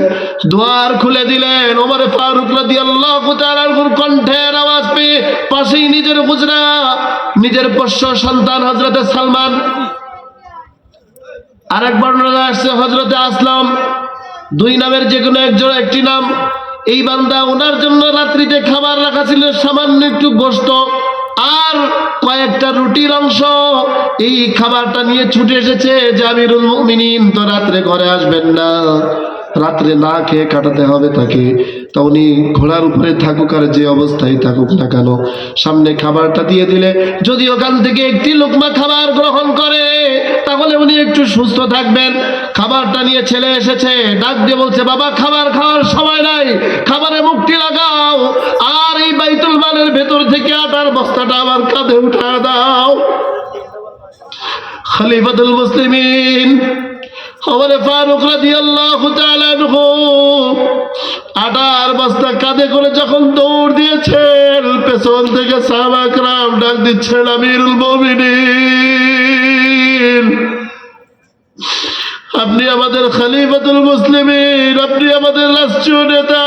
দুয়ার খুলে দিলেন। ওমর ফারুক রাদিয়াল্লাহু তাআলা আনহুর কণ্ঠের আওয়াজ পেয়ে পাশেই নিজের হুজরা, নিজের পোষ্য সন্তান হযরতে সালমান, আরেক বর্ণনা আসছে হযরতে আসলাম, 2 নামের যে কোনো একটি নাম। এই বান্দা, ওনার জন্য রাত্রিতে খাবার রাখা ছিল সামান্য একটু গোশত আর কয়েকটা রুটির অংশ। এই খাবারটা নিয়ে ছুটে এসেছে যে আমিরুল মুমিনিন তো রাত্রে ঘরে আসবেন না, রাত্রে না খেয়ে কাটাতে হবে তাকে। তা উনি ঘোড়ার উপরে থাকুক আর যে অবস্থায় থাকুক না কেন, সামনে খাবারটা দিয়ে দিলে যদি ওখান থেকে একটি লোকমা খাবার গ্রহণ করে তাহলে উনি একটু সুস্থ থাকবেন। খাবারটা নিয়ে ছেলে এসেছে, ডাক দিয়ে বলছে, বাবা, খাবার খাওয়ার সময় নাই, খাবারে মুখটি লাগাও আর এই বাইতুল মালের ভেতর থেকে আটার বস্তাটা আমার কাঁধে উঠা দাও। খলিফাতুল মুসলিমিন ওমর ফারুক রাদিয়াল্লাহু তাআলা আনহু আটার বস্তা কাঁধে করে যখন দৌড় দিয়েছেন, পেছন থেকে সাহাবা کرام ডাক দিচ্ছেন, আমিরুল মুমিনিন, আপনি আমাদের খলিফাতুল মুসলিমিন, আপনি আমাদের রাষ্ট্রীয় নেতা,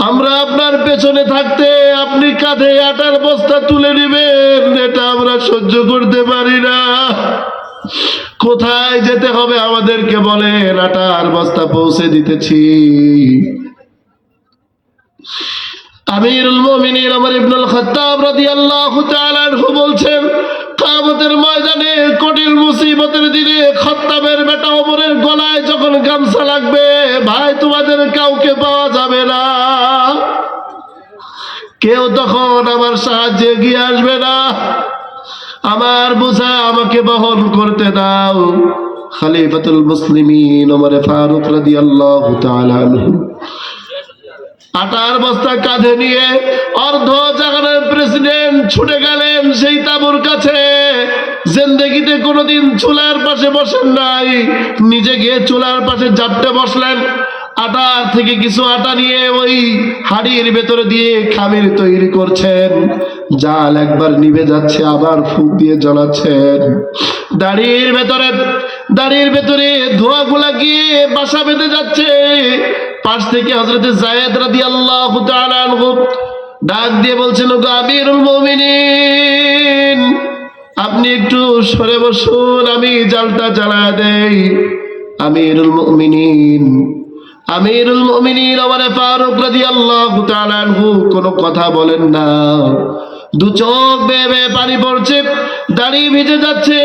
আমরা আপনার পেছনে থাকতে আপনি কাঁধে আটার বস্তা তুলে নেবেন, এটা আমরা সহ্য করতে পারি না। কোথায় যেতে হবে আমাদেরকে বলেন, আটার বস্তা পৌঁছে দিতেছি। আমিরুল মুমিনিন ওমর ইবনুল খাত্তাব রাদিয়াল্লাহু তাআলা আনহু বলছেন, কিয়ামতের ময়দানে কঠিন মুসিবতের দিনে খাত্তাবের বেটা ওমরের গলায় যখন গামছা লাগবে, ভাই, তোমাদের কাউকে পাওয়া যাবে না। কেউ তখন আমার সাহায্যে এগিয়ে আসবে না, আমার বোঝা আমাকে বহন করতে দাও। খলিফাতুল মুসলিমিন ওমর ফারুক রাদিয়াল্লাহু তাআলা আনহু আটার বস্তা কাঁধে নিয়ে অর্ধ জাগানের প্রেসিডেন্ট ছুটে গেলেন সেই তাঁবুর কাছে। জিন্দেগিতে কোনোদিন চুলার পাশে বসেন নাই, নিজে গিয়ে চুলার পাশে জাপটে বসলেন। আটার থেকে কিছু আটা নিয়ে ওই হাড়ির ভেতরে দিয়ে খামির তৈরি করছেন। জাল একবার নিভে যাচ্ছে, আবার ফুঁক দিয়ে জ্বালাচ্ছেন। দাড়ির ভেতরে ধোঁয়াগুলা গিয়ে বাসা বেঁধে যাচ্ছে। পাশ থেকে হযরত যায়েদ রাদিয়াল্লাহু তাআলা আনহু ডাক দিয়ে বলছেন, ওগো আমিরুল মুমিনিন, আপনি একটু সরে বসুন, আমি জালটা জ্বালা দেই। আমিরুল মুমিনিন ওমর ফারুক রাদিয়াল্লাহু তাআলা আনহু কোনো কথা বলেন না। দু চোখ বেয়ে বেয়ে পানি পড়ছে, দাড়ি ভিজে যাচ্ছে,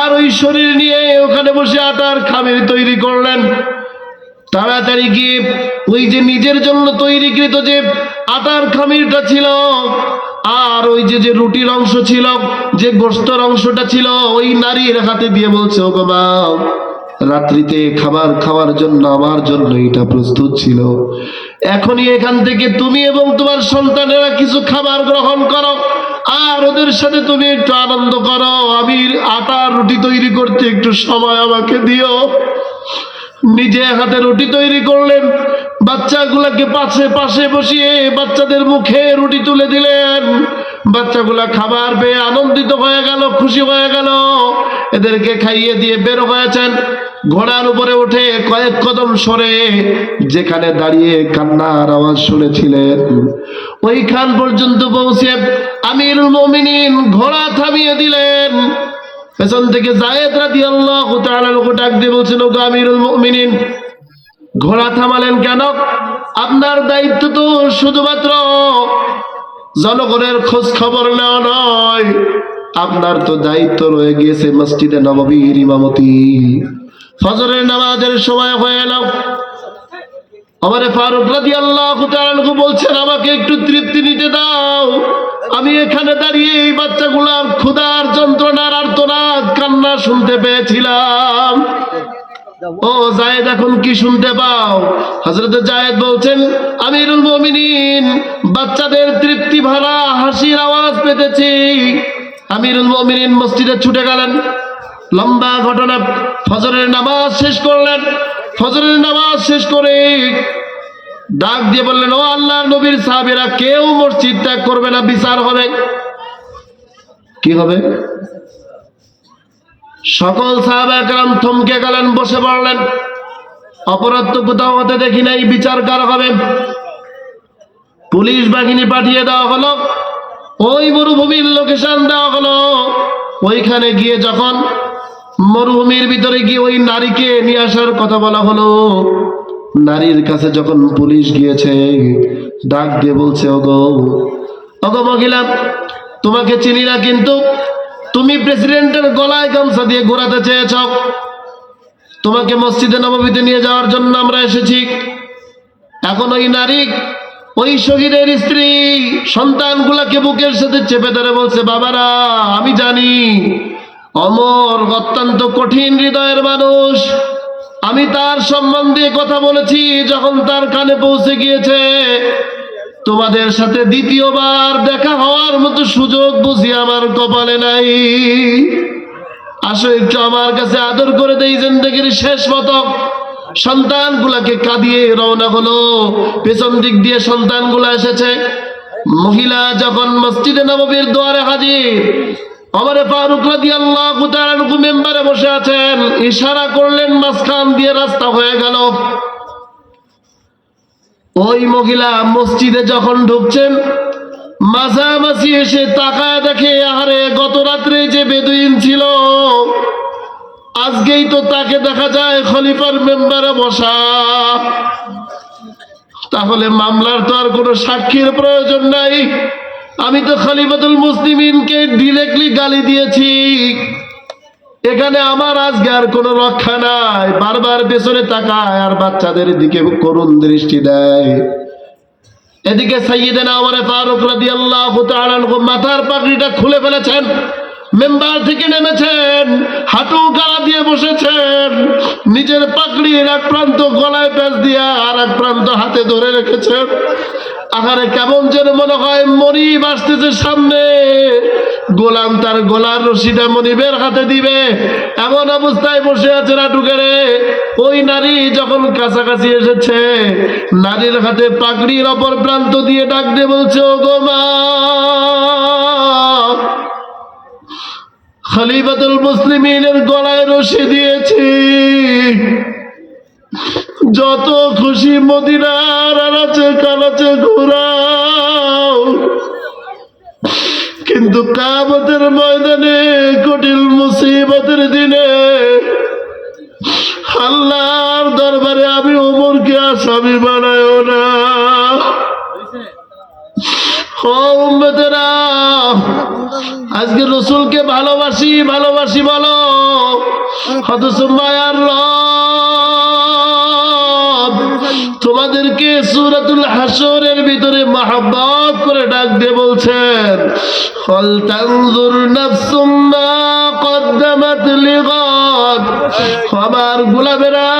আর ওই শরীর নিয়ে ওখানে বসে আটার খামির তৈরি করলেন। তাড়াতাড়ি গিয়ে ওই যে নিজের জন্য তৈরিকৃত যে আটার খামিরটা ছিল, আর ওই যে রুটির অংশ ছিল, যে গোশতের অংশটা ছিল, ওই নারীর হাতে দিয়ে বলছে, ওগো মা, রাত্রিতে খাবার খাওয়ার জন্য আমার জন্য এটা প্রস্তুত ছিল, এখনই এখান থেকে তুমি এবং তোমার সন্তানেরা কিছু খাবার গ্রহণ করো, আর ওদের সাথে তুমি একটু আনন্দ করো। আমি আটার রুটি তৈরি করতে একটু সময় আমাকে দিও। নিজে হাতে রুটি তৈরি করলেন, বাচ্চাগুলাকে পাশে পাশে বসিয়ে বাচ্চাদের মুখে রুটি তুলে দিলেন। বাচ্চাগুলা খাবার পেয়ে আনন্দিত হয়ে গেল, খুশি হয়ে গেল। এদেরকে খাইয়ে দিয়ে বের হয়েছেন। ঘোড়ার উপরে উঠে কয়েক কদম সরে যেখানে দাঁড়িয়ে কান্নার আওয়াজ শুনেছিলেন, ওইখান পর্যন্ত পৌঁছে আমিরুল মুমিনিন ঘোড়া থামিয়ে দিলেন। পেছন থেকে যায়েদ রাদিয়াল্লাহু তাআলা আনহু ডাক দিয়ে বলছেন, ওগো আমিরুল মুমিনিন, ঘোড়া থামালেন কেন? আপনার দায়িত্ব তো শুধুমাত্র জনগণের খোঁজ খবর নেওয়া নয়, আপনার তো দায়িত্ব রয়ে গিয়েছে মসজিদে নববীর ইমামতি। ফজরের নামাজের সময় হয়ে এল। ওমর ফারুক রাদিয়াল্লাহু তাআলা আনহু বলছেন, আমাকে একটু তৃপ্তি নিতে দাও। আমি এখানে দাঁড়িয়ে এই বাচ্চাগুলার ক্ষুধার যন্ত্রণার আর্তনাদ কান্না শুনতে পেয়েছিলাম। ও যায়েদ, এখন কি শুনতে পাও? হযরত যায়েদ বলছেন, আমিরুল মুমিনিন, বাচ্চাদের তৃপ্তি ভরা হাসির আওয়াজ পেতেছি। আমিরুল মুমিনিন মসজিদে ছুটে গেলেন। লম্বা ঘটনা। ফজরের নামাজ শেষ করলেন। ফজরের নামাজ শেষ করে ডাক দিয়ে বললেন, ও আল্লাহর নবীর সাহাবীরা, কেউ মসজিদ ত্যাগ করবে না, বিচার হবে। কি হবে? সকল সাহাবায়ে কেরাম থমকে গেলেন, বসে পড়লেন। অপরাধ তো কোথাও হতে দেখি নাই, বিচার কার হবে? পুলিশ বাহিনী পাঠিয়ে দেওয়া হলো, ওই মরুভূমির লোকেশন দেওয়া হলো। ওইখানে গিয়ে যখন মরুভূমির ভিতরে গিয়ে ওই নারীকে নিয়ে আসার কথা বলা হলো, নারীর কাছে যখন পুলিশ গিয়েছে, ডাক দিয়ে বলছে, ওগো মহিলা, তোমাকে চিনি না, কিন্তু তুমি প্রেসিডেন্টের গলায় গামছা দিয়ে ঘোরাতে চেয়েছ। তোমাকে মসজিদে নববীতে নিয়ে যাওয়ার জন্য আমরা এসেছি। এখন ওই নারী, ওই শহীদের স্ত্রী সন্তানগুলাকে বুকের সাথে চেপে ধরে বলছে, বাবারা, আমি জানি অমর অত্যন্ত কঠিন হৃদয়ের মানুষ। আমি তার সম্বন্ধে কথা বলেছি, যখন তার কানে পৌঁছে গিয়েছে, তোমাদের সাথে দ্বিতীয়বার দেখা হওয়ার মতো সুযোগ বুঝি আমার কপালে নাই। আসো একটু আমার কাছে আদর করে দেই জিন্দেগির শেষ মতো। সন্তানগুলাকে কাঁদিয়ে রওনা হলো। পেছন দিক দিয়ে সন্তানগুলা এসেছে। মহিলা যখন মসজিদে নববীর দুয়ারে হাজির, ওমর ফারুক রাদিয়াল্লাহু তাআলা আনহু মেম্বারে বসে আছেন। ইশারা করলেন, মাঝখান দিয়ে রাস্তা হয়ে গেল। ওই মহিলা মসজিদে যখন ঢুকছেন, মাঝামাঝি এসে তাকায় দেখে, আহারে, গত রাত্রে যে বেদুইন ছিল, আজকেই তো তাকে দেখা যায় খলিফার মেম্বারে বসা। তাহলে মামলার তো আর কোনো সাক্ষীর প্রয়োজন নাই। আমি তো খলিফাতুল মুসলিমিনকে ডিরেক্টলি গালি দিয়েছি। এখানে আমার আজকে আর কোনো রক্ষা নাই। বারবার পেছনে তাকায় আর বাচ্চাদের দিকে করুণ দৃষ্টি দেয়। এদিকে সাইয়েদনা ওমর ফারুক রাদিয়াল্লাহু তাআলা আনহু মাথার পাগড়িটা খুলে ফেলেছেন, মেম্বার থেকে নেমেছেন, হাঁটু গাড়া দিয়ে বসেছেন, নিজের পাগড়ির এক প্রান্ত গলায় প্যাঁচ দিয়া আর এক প্রান্ত হাতে ধরে রেখেছেন। আহারে কেমন যেন মনে হয় মনিব আসতেছে সামনে, গোলাম তার গলার রশিটা মনিবের হাতে দিবে, এমন অবস্থায় বসে আছে হাঁটু গেড়ে। ওই নারী যখন কাছাকাছি এসেছে, নারীর হাতে পাগড়ির অপর প্রান্ত দিয়ে ডাক দিয়ে বলছে, ও গো মা, খলিফাতুল মুসলিমিনের গলায় রশি দিয়েছি, যত খুশি মদিনার আনাচে কানাচে ঘোরাও, কিন্তু কিয়ামতের ময়দানে কঠিন মুসিবতের দিনে আল্লাহর দরবারে আমি ওমরকে আসামি বানায়ও না। ও উম্মতেরা, আজকে রসুলকে ভালোবাসি ভালোবাসি বলো, অথচ মায়ার রব তোমাদেরকে সূরাতুল হাসরের ভিতরে মহব্বত করে ডাক দিয়ে বলছেন, ফাল তানজুর নাফসুম মা কদ্দামাত লিগাদ। আমার গোলামেরা,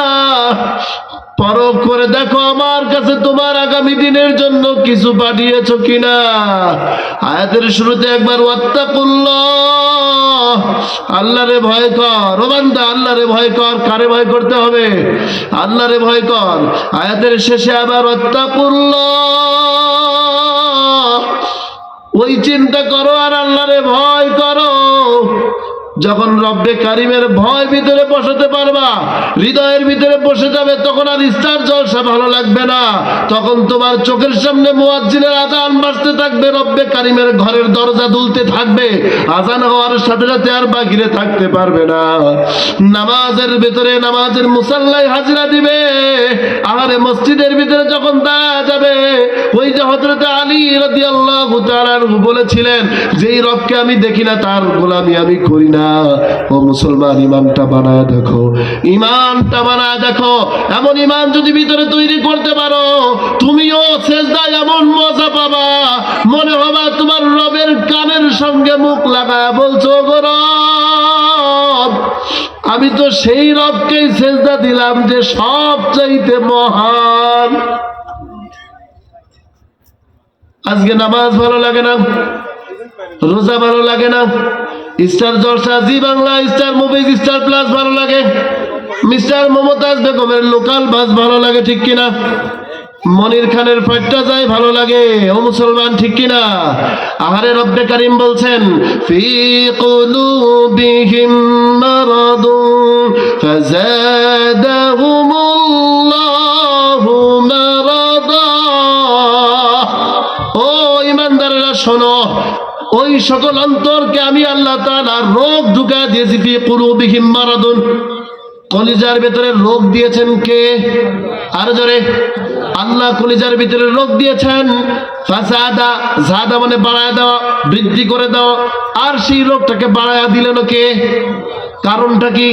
পরখ করে দেখো আমার কাছে তোমার আগামী দিনের জন্য কিছু পাঠিয়েছো কিনা। আয়াতের শুরুতে একবার ওয়াত্তাকুল্লাহ, আল্লাহরে ভয় কর। ও বান্দা, আল্লাহরে ভয় কর। কারে ভয় করতে হবে? আল্লাহরে ভয় কর। আয়াতের শেষে আবার ওয়াত্তাকুল্লাহ, ওই চিন্তা করো আর আল্লাহরে ভয় করো। যখন রব্বে কারিমের ভয় ভিতরে বসাতে পারবা, হৃদয়ের ভিতরে বসে যাবে, তখন আর স্টার জলসা ভালো লাগবে না। তখন তোমার চোখের সামনে মুয়াজ্জিনের আজান বাজতে থাকবে, রব্বে কারিমের ঘরের দরজা দুলতে থাকবে, আজান হওয়ার সাথে সাথে আর বাহিরে থাকতে পারবে না। নামাজের ভিতরে নামাজের মুসাল্লায় হাজিরা দিবে। আরে মসজিদের ভিতরে যখন দাঁড়া যাবে, ওই যে হযরত আলী রাদিয়াল্লাহু তাআলা আনহু বলেছিলেন, যেই রবকে আমি দেখি না তার গোলামি আমি করি না। ও মুসলমান, ইমানটা বানায় দেখো, ইমানটা বানায় দেখো। এমন ইমান যদি ভিতরে তৈরি করতে পারো, তুমিও সেজদায় এমন মজা পাবা, মনে হবে তোমার রবের কানের সঙ্গে মুখ লাগায় বলছো, গো রব, আমি তো সেই রবকেই সেজদা দিলাম যে সবচাইতে মহান। আজকে নামাজ ভালো লাগে না, রোজা ভালো লাগে না, Star Jalsha, Zee Bangla, Star Movies, Star Plus ভালো লাগে, মিস্টার মমতাজ বেগমের লোকাল বাস ভালো লাগে, ঠিক কিনা? মনির খানের ফাইটটা যায় ভালো লাগে, ও মুসলমান, ঠিক কিনা? আহারে রব্বে কারিম বলছেন, ফি কুলুবিহিম মারাদুন ফাযাদাহুমুল্লাহু মারাদা। ও ইমানদারেরা শোনো, ওই সকল অন্তরকে আমি আল্লাহ তাআলা রোগ ঢুকা দিয়েছি। ফি কুলুবিহিম মারাদুন, কলিজার ভিতরে রোগ দিয়েছেন কে? আর জোরে, আল্লাহ কলিজার ভিতরে রোগ দিয়েছেন। ফাসাদা, জাদা মানে বাড়ায় দেওয়া, বৃদ্ধি করে দেওয়া। আর সেই রোগটাকে বাড়ায় দিলেন কে? কারণটা কি?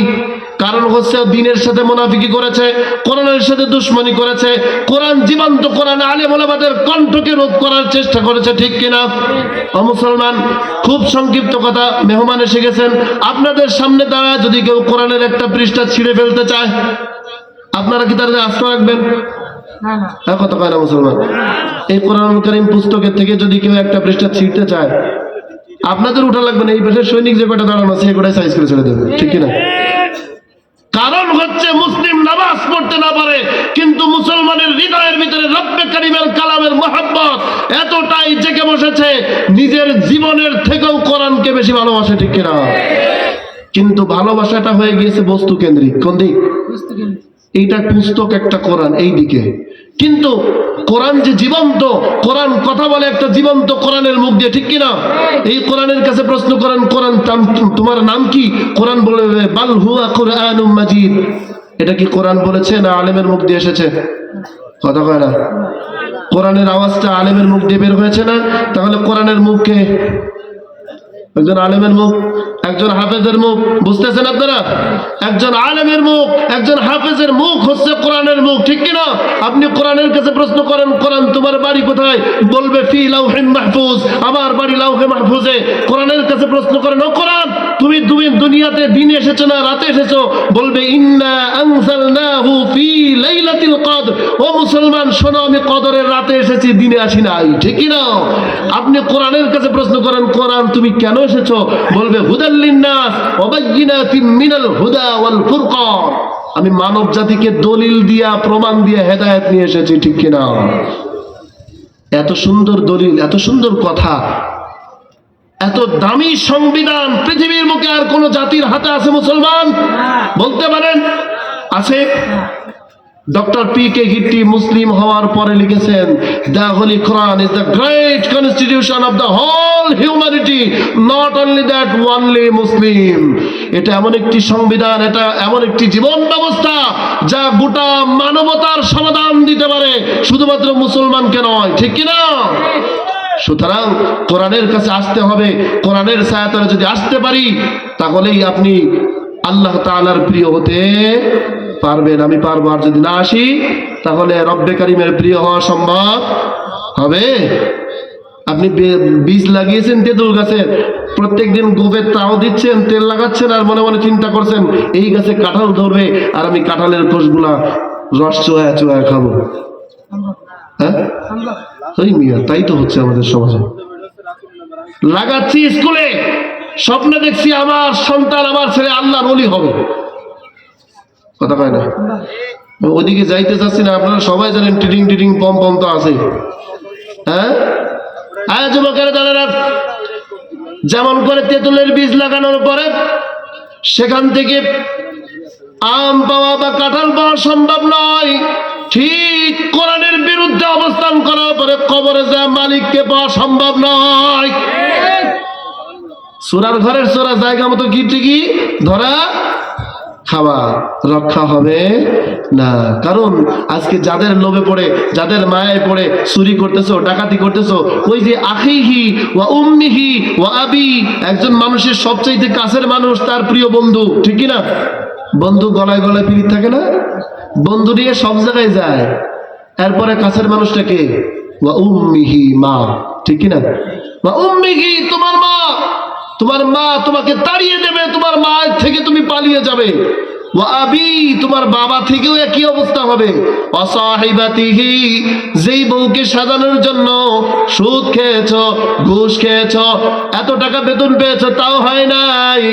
কারণ হচ্ছে দ্বীনের সাথে মুনাফিকি করেছে, কোরআনের সাথে দুশমনি করেছে, কোরআন জীবন্ত, কোরআন আলেম ওলামাদের কণ্ঠকে রোধ করার চেষ্টা করেছে, ঠিক কিনা? ও মুসলমান, খুব সংক্ষিপ্ত কথা, মেহমান এসে গেছেন। আপনাদের সামনে দাঁড়ায় যদি কেউ কোরআনের একটা পৃষ্ঠা ছিঁড়ে ফেলতে চায়, আপনারা কি তাদের আশ্রয় রাখবেন? কথা কয় না মুসলমান। এই কোরআনুল কারীম পুস্তকের থেকে যদি কেউ একটা পৃষ্ঠা ছিঁড়তে চায়, আপনাদের উঠা লাগবে না, এই পাশে সৈনিক যে কটা দাঁড়ানো আছে এগুলাই সাইজ করে ছেড়ে দেবে, ঠিক কিনা? কারণ হচ্ছে মুসলিম নামাজ পড়তে না পারে, কিন্তু মুসলমানের হৃদয়ের ভিতরে রব্বে কারিমের কালামের মহব্বত এতটাই জেগে বসেছে, নিজের জীবনের থেকেও কোরআনকে বেশি ভালোবাসে, ঠিক কিনা? কিন্তু ভালোবাসাটা হয়ে গিয়েছে বস্তু কেন্দ্রিক। কোন দিক? এইটা পুস্তক, একটা কোরআন এই দিকে। কিন্তু কোরআন যে জীবন্ত, কোরআন কথা বলে একটা জীবন্ত কোরআনের মুখ দিয়ে, ঠিক কিনা? এই কোরআনের কাছে প্রশ্ন করেন, কোরআন তোমার নাম কি? কোরআন বলে বাল হুয়া কুরআনুম মাজিদ। এটা কি কোরআন বলেছে না আলেমের মুখ দিয়ে এসেছে? কথা কয় না। কোরআনের আওয়াজটা আলেমের মুখ দিয়ে বের হয়েছে না? তাহলে কোরআনের মুখকে একজন আলেমের মুখ, একজন হাফেজের মুখ, বুঝতেছেন আপনারা? একজন আলেমের মুখ, একজন হাফেজের মুখ হচ্ছে কোরআনের মুখ, ঠিক কিনা? আপনি কোরআনের কাছে প্রশ্ন করেন, কোরআন তোমার বাড়ি কোথায়? বলবে ফি লাউহে মাহফুজ, আমার বাড়ি লাউহে মাহফুজে। কোরআনের কাছে প্রশ্ন করেন, ও কোরআন তুমি দুনিয়াতে দিনে এসেছো না রাতে এসেছো? বলবে ইন্না আনজালনাহু ফি লাইলাতিল কদর। ও মুসলমান শোনো, আমি কদরের রাতে এসেছি, দিনে আসি নাই, ঠিক কিনা? আপনি কোরআনের কাছে প্রশ্ন করেন, কোরআন তুমি কেন এসেছো? বলবে হুদাল লিন্নাস ওয়া বায়্যিনাতিম মিনাল হুদা ওয়াল ফুরকান। আমি মানব জাতিকে দলিল দিয়া প্রমাণ দিয়ে হেদায়েত নিয়ে এসেছি, ঠিক কিনা? এত সুন্দর দলিল, এত সুন্দর কথা, এত দামি সংবিধান পৃথিবীর মুখে আর কোন জাতির হাতে আছে মুসলমান? বলতে পারেন আছে? Doctor PK. হিট্টি মুসলিম হওয়ার পরে লিখেছেন, the holy Quran is the great constitution of the whole humanity, not only that only Muslim. এটা এমন একটি সংবিধান, এটা এমন একটি জীবন ব্যবস্থা যা গোটা মানবতার সমাধান দিতে পারে, শুধুমাত্র মুসলমানকে নয়, ঠিক কিনা? সুতরাং কোরআনের কাছে আসতে হবে। কোরআনের ছায়াতলে যদি আসতে পারি, তাহলেই আপনি আল্লাহ তাআলার প্রিয় হতে পারবেন। আমি পারবো। আর যদি না আসি, তাহলে রব্বে কারিমের প্রিয় হওয়া সম্ভব হবে? আপনি বীজ লাগিয়েছেন তেঁতুল গাছের, প্রত্যেকদিন গোবের তাও দিচ্ছেন, তেল লাগাচ্ছেন, আর মনে মনে চিন্তা করছেন এই গাছে কাঁঠাল ধরবে আর আমি কাঁঠালের কোষগুলা রস চোয়া চোয়া খাবো। হ্যাঁ, ওই মিয়া, তাই তো হচ্ছে আমাদের সমাজে। লাগাচ্ছি স্কুলে, স্বপ্নে দেখছি আমার সন্তান, আমার ছেলে আল্লাহর ওলি হবে, কথা কয় না। ওদিকে যাইতে চাচ্ছি না, আপনারা সবাই জানেন টিটিং টিটিং পম পম তো আছে। হ্যাঁ, আয় যুবকেরা জানেন, যেমন করে তেঁতুলের বীজ লাগানোর পরে সেখান থেকে আম পাওয়া বা কাঁঠাল পাওয়া সম্ভব নয়, ঠিক কোরআনের বিরুদ্ধে অবস্থান করার পরে কবরে যা মালিককে পাওয়া সম্ভব নয়। চোরার ঘরের চোরা জায়গা মতো কি ঠিকই ধরা খাওয়া রক্ষা হবে না। কারণ আজকে যাদের লোভে পড়ে, যাদের মায়ায় পড়ে চুরি করতেছো, ডাকাতি করতেছো, ওই যে আখিহি ওয়া উম্মিহি ওয়া আবি, একজন মানুষের সবচাইতে কাছের মানুষ তার প্রিয় বন্ধু, ঠিক না? বন্ধু গলায় গলায় পিরিত থাকে না? বন্ধু নিয়ে সব জায়গায় যায়। এরপরে কাছের মানুষটাকে ওয়া উম্মিহি, মা, ঠিক না? ওয়া উম্মিহি, তোমার মা, তোমার মা তোমাকে তাড়িয়ে দেবে, তোমার মায়ের থেকে তুমি পালিয়ে যাবে। ওয়া আবি, তোমার বাবা থেকেও একই অবস্থা হবে। অসাহিবাতিহি, যেই বউকে সাজানোর জন্য সুদ খেয়েছ, ঘুষ খেয়েছ, এত টাকা বেতন পেয়েছ, তাও হয় নাই।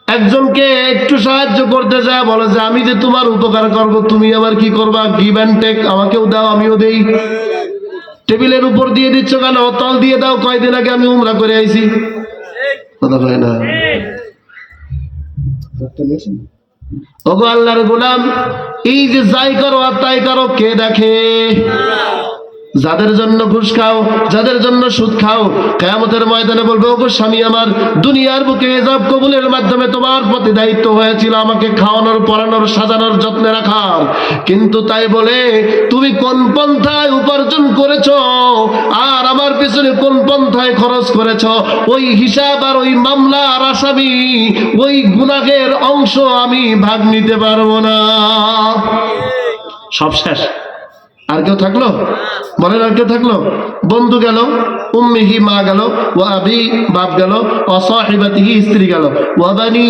একজনকে একটু সাহায্য করতে যায়, বলে যে আমি যে তোমার উপকার করব, তুমি আমার কি করবা? গিভ অ্যান্ড টেক, আমাকেও দাও আমিও দেই। টেবিলের উপর দিয়ে দিচ্ছ কেন? তল দিয়ে দাও, কয়দিন আগে আমি উমরা করে আইছি, কথা হয় না। ওগো আল্লাহর গোলাম, এই যে যাই করো আর তাই করো, কে দেখে? যাদের জন্য ঘুষ খাও, যাদের জন্য সুদ খাও, কিয়ামতের ময়দানে বলবে, ওগো স্বামী আমার, দুনিয়ার বুকে হিসাব কবুলের মাধ্যমে তোমার প্রতি দায়িত্ব হয়েছিল আমাকে খাওয়ানোর, পরানোর, সাজানোর, যত্নে রাখার, কিন্তু তাই বলে তুমি কোন পন্থায় উপার্জন করেছ আর আমার পিছনে কোন পন্থায় খরচ করেছ, ওই হিসাব আর ওই মামলার আসামি, ওই গুনাহের অংশ আমি ভাগ নিতে পারবো না। সব শেষ। আর কেউ থাকলো? বলেন, আর কেউ থাকলো? বন্ধু গেল, উম্মিহি মা গেল, ওয়া আবি বাপ গেল, ওয়া সাহিবাতিহি স্ত্রী গেল, ওয়া বানি,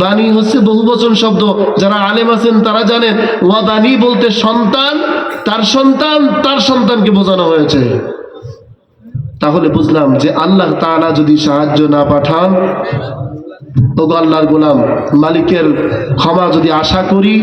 বানি হচ্ছে বহুবচন শব্দ, যারা আলেম আছেন তারা জানেন। ওয়া বানি বলতে সন্তান, তার সন্তান, তার সন্তানকে বোঝানো হয়েছে। তাহলে বুঝলাম যে আল্লাহ তাআলা যদি সাহায্য না পাঠান, ওগো আল্লাহর গোলাম, মালিকের ক্ষমা যদি আশা করি,